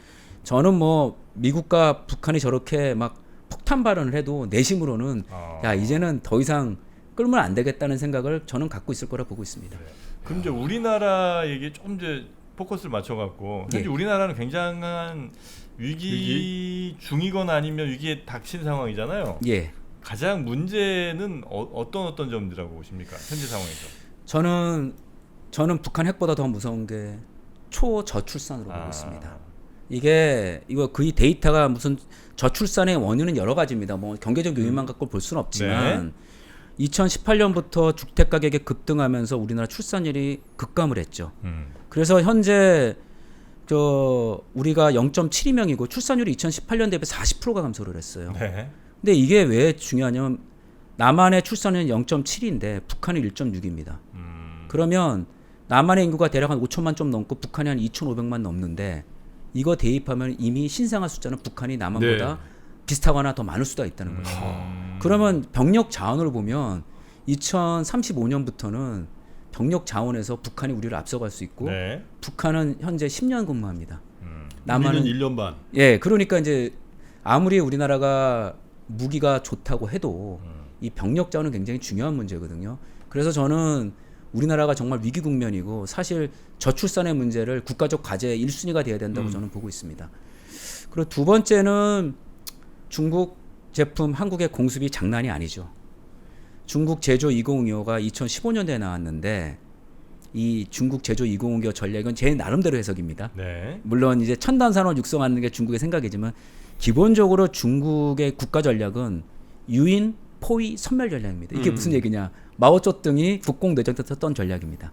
저는 뭐 미국과 북한이 저렇게 막 폭탄 발언을 해도 내심으로는 야 이제는 더 이상 끌면 안 되겠다는 생각을 저는 갖고 있을 거라 보고 있습니다. 그럼 이제 우리나라 얘기 조금 이제 포커스를 맞춰갖고 현재 예. 우리나라는 굉장한 위기 중이거나 아니면 위기에 닥친 상황이잖아요. 예, 가장 문제는 어떤 점이라고 보십니까? 현재 상황에서. 저는 북한 핵보다 더 무서운 게 초저출산으로 보고 있습니다. 이거 그 데이터가 무슨 저출산의 원인은 여러 가지입니다. 뭐 경제적 요인만 갖고 볼 수는 없지만 2018년부터 주택 가격이 급등하면서 우리나라 출산율이 급감을 했죠. 그래서 현재 우리가 0.72명이고 출산율이 2018년 대비 40%가 감소를 했어요. 네. 근데 이게 왜 중요하냐면 남한의 출산율은 0.7인데 북한은 1.6입니다. 그러면 남한의 인구가 대략 한 5천만 좀 넘고 북한이 한 2,500만 넘는데 이거 대입하면 이미 신생아 숫자는 북한이 남한보다 비슷하거나 더 많을 수도 있다는 거죠. 그러면 병력 자원을 보면 2035년부터는 병력 자원에서 북한이 우리를 앞서갈 수 있고 네. 북한은 현재 10년 근무합니다. 남한은 1년 반. 예, 그러니까 이제 아무리 우리나라가 무기가 좋다고 해도 이 병력 자원은 굉장히 중요한 문제거든요. 그래서 저는 우리나라가 정말 위기 국면이고 사실 저출산의 문제를 국가적 과제 1순위가 돼야 된다고 저는 보고 있습니다. 그리고 두 번째는 중국 제품 한국의 공습이 장난이 아니죠. 중국 제조 2025가 2015년대에 나왔는데 이 중국 제조 2025 전략은 제 나름대로 해석입니다. 네. 물론 이제 첨단 산업 육성하는 게 중국의 생각이지만 기본적으로 중국의 국가 전략은 유인, 포위, 섬멸 전략입니다. 이게 무슨 얘기냐? 마오쩌둥이 국공내전 때 썼던 전략입니다.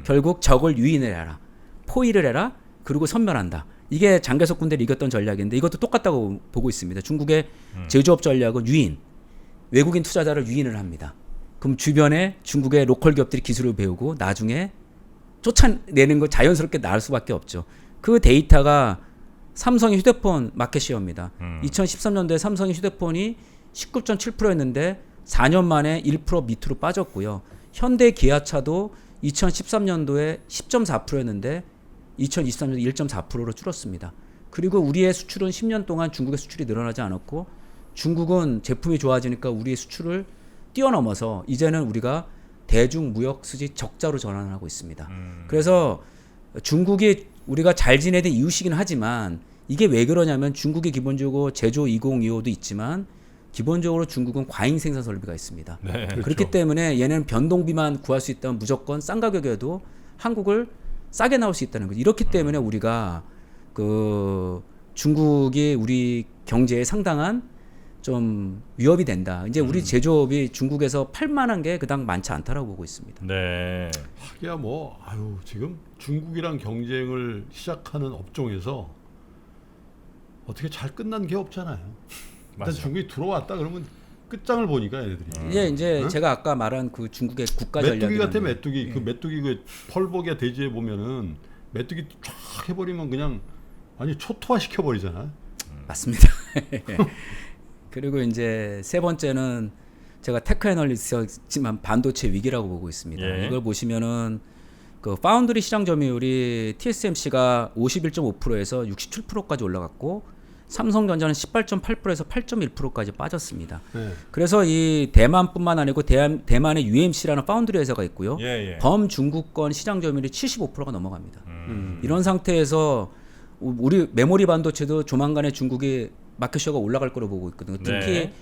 결국 적을 유인을 해라, 포위를 해라, 그리고 섬멸한다. 이게 장개석 군대를 이겼던 전략인데 이것도 똑같다고 보고 있습니다. 중국의 제조업 전략은 유인, 외국인 투자자를 유인을 합니다. 그럼 주변에 중국의 로컬 기업들이 기술을 배우고 나중에 쫓아내는 거 자연스럽게 나올 수밖에 없죠. 그 데이터가 삼성의 휴대폰 마켓시어입니다. 2013년도에 삼성의 휴대폰이 19.7%였는데 4년 만에 1% 밑으로 빠졌고요. 현대 기아차도 2013년도에 10.4%였는데 2023년도 1.4%로 줄었습니다. 그리고 우리의 수출은 10년 동안 중국의 수출이 늘어나지 않았고 중국은 제품이 좋아지니까 우리의 수출을 뛰어넘어서 이제는 우리가 대중무역 수지 적자로 전환하고 있습니다. 그래서 중국이 우리가 잘 지내던 이웃이긴 하지만 이게 왜 그러냐면 중국이 기본적으로 제조 2025도 있지만 기본적으로 중국은 과잉 생산 설비가 있습니다. 네. 그렇기 때문에 얘는 변동비만 구할 수 있다면 무조건 싼 가격에도 한국을 싸게 나올 수 있다는 거죠. 이렇기 때문에 우리가 그 중국이 우리 경제에 상당한 좀 위협이 된다. 이제 우리 제조업이 중국에서 팔만한 게 그닥 많지 않다라고 보고 있습니다. 네. 하기야 뭐 지금 중국이랑 경쟁을 시작하는 업종에서 어떻게 잘 끝난 게 없잖아요. 일단 맞아. 중국이 들어왔다 그러면 끝장을 보니까 얘네들이. 이제 응? 제가 아까 말한 그 중국의 국가 메뚜기 전략이 같아 메뚜기. 그 메뚜기 그 펄복의 대지에 보면은 메뚜기 쫙 해버리면 그냥 아니 초토화 시켜버리잖아. 맞습니다. 그리고 이제 세 번째는 제가 테크 애널리스트지만 반도체 위기라고 보고 있습니다. 예. 이걸 보시면은 그 파운드리 시장 점유율이 TSMC가 51.5%에서 67%까지 올라갔고 삼성전자는 18.8%에서 8.1%까지 빠졌습니다. 네. 그래서 이 대만뿐만 아니고 대만의 UMC라는 파운드리 회사가 있고요. 예. 범 중국권 시장 점유율이 75%가 넘어갑니다. 이런 상태에서 우리 메모리 반도체도 조만간에 중국이 마켓셔가 올라갈 거로 보고 있거든요. 특히 네.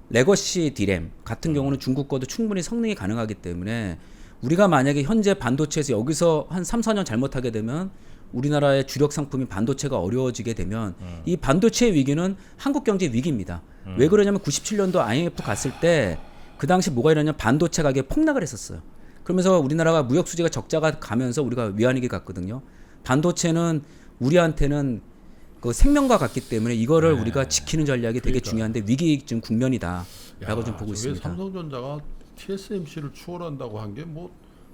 레거시 디램 같은 경우는 중국 거도 충분히 성능이 가능하기 때문에 우리가 만약에 현재 반도체에서 여기서 한 3, 4년 잘못하게 되면 우리나라의 주력 상품인 반도체가 어려워지게 되면 이 반도체 위기는 한국 경제 위기입니다. 왜 그러냐면 97년도 IMF 갔을 때 그 당시 뭐가 일어나냐면 반도체 가격이 폭락을 했었어요. 그러면서 우리나라가 무역 수지가 적자가 가면서 우리가 위안위기 갔거든요. 반도체는 우리한테는 그 생명과 같기 때문에 이거를 네. 우리가 지키는 전략이 되게 그러니까. 중요한데 위기 지금 국면이다라고 좀 보고 저게 있습니다. 삼성전자가 TSMC를 추월한다고 한 게 뭐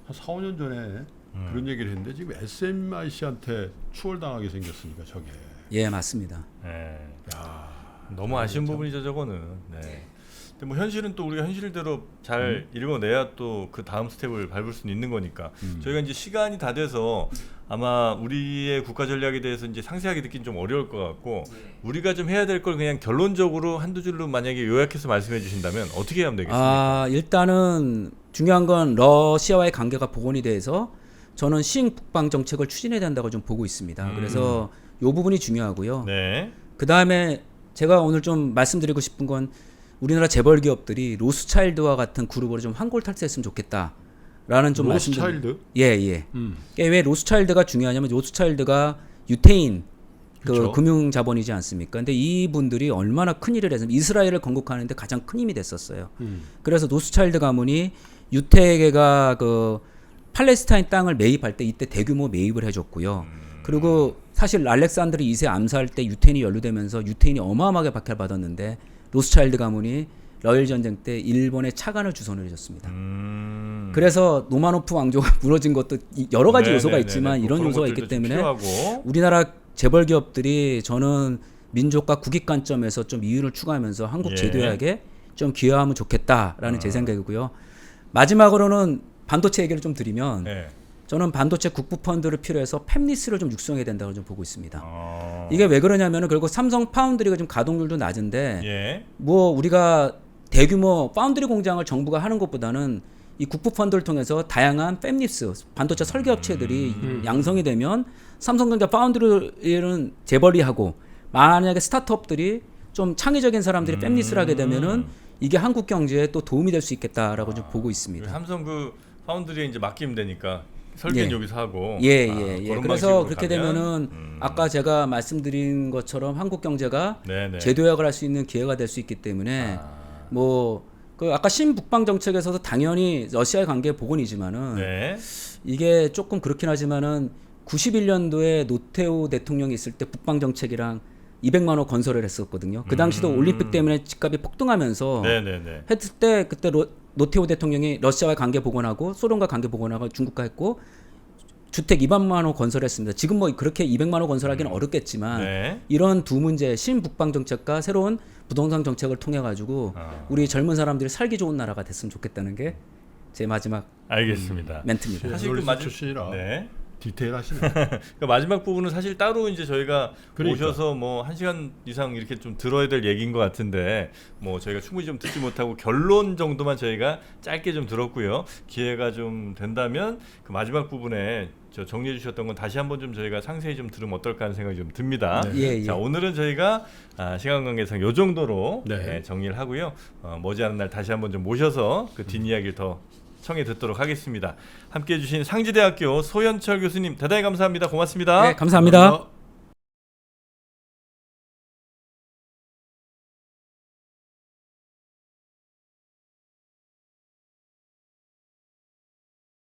한 4, 5년 전에 그런 얘기를 했는데 지금 SMIC한테 추월당하게 생겼으니까 저게. 예, 맞습니다. 네. 야, 너무 아쉬운 부분이죠, 저거는. 네. 근데 뭐 현실은 또 우리가 현실대로 잘 읽어내야 또 그 다음 스텝을 밟을 수는 있는 거니까. 저희가 이제 시간이 다 돼서 아마 우리의 국가 전략에 대해서 이제 상세하게 듣긴 좀 어려울 것 같고 우리가 좀 해야 될 걸 그냥 결론적으로 한두 줄로 만약에 요약해서 말씀해 주신다면 어떻게 하면 되겠습니까? 일단은 중요한 건 러시아와의 관계가 복원이 돼서 저는 시흥 북방 정책을 추진해야 된다고 좀 보고 있습니다. 그래서 이 부분이 중요하고요. 네. 그 다음에 제가 오늘 좀 말씀드리고 싶은 건 우리나라 재벌 기업들이 로스차일드와 같은 그룹으로 좀 환골 탈퇴했으면 좋겠다라는 좀 로스차일드? 예. 왜 로스차일드가 중요하냐면 로스차일드가 유태인 그 그렇죠. 금융 자본이지 않습니까? 근데 이분들이 얼마나 큰 일을 해서 이스라엘을 건국하는데 가장 큰 힘이 됐었어요. 그래서 로스차일드 가문이 유태계가 그 팔레스타인 땅을 매입할 때 이때 대규모 매입을 해줬고요. 그리고 사실 알렉산드르 2세 암살 때 유태인이 연루되면서 유태인이 어마어마하게 박해받았는데 로스차일드 가문이 러일 전쟁 때 일본에 차관을 주선을 해줬습니다. 그래서 노마노프 왕조가 무너진 것도 여러 가지 요소가 있지만 이런 요소가 있기 때문에 필요하고. 우리나라 재벌 기업들이 저는 민족과 국익 관점에서 좀 이윤을 추구하면서 한국 예. 제도약에 좀 기여하면 좋겠다라는 제 생각이고요. 마지막으로는 반도체 얘기를 좀 드리면 네. 저는 반도체 국부 펀드를 필요해서 팹리스를 좀 육성해야 된다고 좀 보고 있습니다. 어. 이게 왜 그러냐면은 결국 삼성 파운드리가 좀 가동률도 낮은데 예. 뭐 우리가 대규모 파운드리 공장을 정부가 하는 것보다는 이 국부 펀드를 통해서 다양한 팹리스 반도체 설계 업체들이 양성이 되면 삼성전자 파운드리는 재벌이하고 만약에 스타트업들이 좀 창의적인 사람들이 팹리스를 하게 되면은 이게 한국 경제에 또 도움이 될 수 있겠다라고 좀 보고 있습니다. 삼성 그 파운드리에 이제 맡기면 되니까 설계는 예. 여기서 하고. 예. 그런 그래서 방식으로 그렇게 가면, 되면은 아까 제가 말씀드린 것처럼 한국 경제가 네네. 제도약을 할 수 있는 기회가 될 수 있기 때문에 뭐 그 아까 신북방 정책에서도 당연히 러시아의 관계 복원이지만은 네. 이게 조금 그렇긴 하지만은 91년도에 노태우 대통령이 있을 때 북방 정책이랑 200만 원 건설을 했었거든요. 그 당시도 올림픽 때문에 집값이 폭등하면서 네네네. 했을 때 그때 노태우 대통령이 러시아와 관계 복원하고 소련과 관계 복원하고 중국과 했고 주택 200만 원 건설했습니다. 지금 뭐 그렇게 200만 원 건설하기는 어렵겠지만 네. 이런 두 문제 신북방 정책과 새로운 부동산 정책을 통해 가지고 우리 젊은 사람들이 살기 좋은 나라가 됐으면 좋겠다는 게 제 마지막 알겠습니다. 멘트입니다. 사실 그 저널리스트 마지- 출신이라 네. 디테일하시네. 그 마지막 부분은 사실 따로 이제 저희가 그러니까. 모셔서 뭐 1시간 이상 이렇게 좀 들어야 될 얘기인 것 같은데 뭐 저희가 충분히 좀 듣지 못하고 결론 정도만 저희가 짧게 좀 들었고요. 기회가 좀 된다면 그 마지막 부분에 저 정리해 주셨던 건 다시 한번 좀 저희가 상세히 좀 들으면 어떨까 하는 생각이 좀 듭니다. 예. 자, 오늘은 저희가 시간 관계상 요 정도로 네. 정리를 하고요. 머지않은 날 다시 한번 좀 모셔서 그 뒷이야기를 더 청해 듣도록 하겠습니다. 함께해 주신 상지대학교 소현철 교수님 대단히 감사합니다. 고맙습니다. 네, 감사합니다.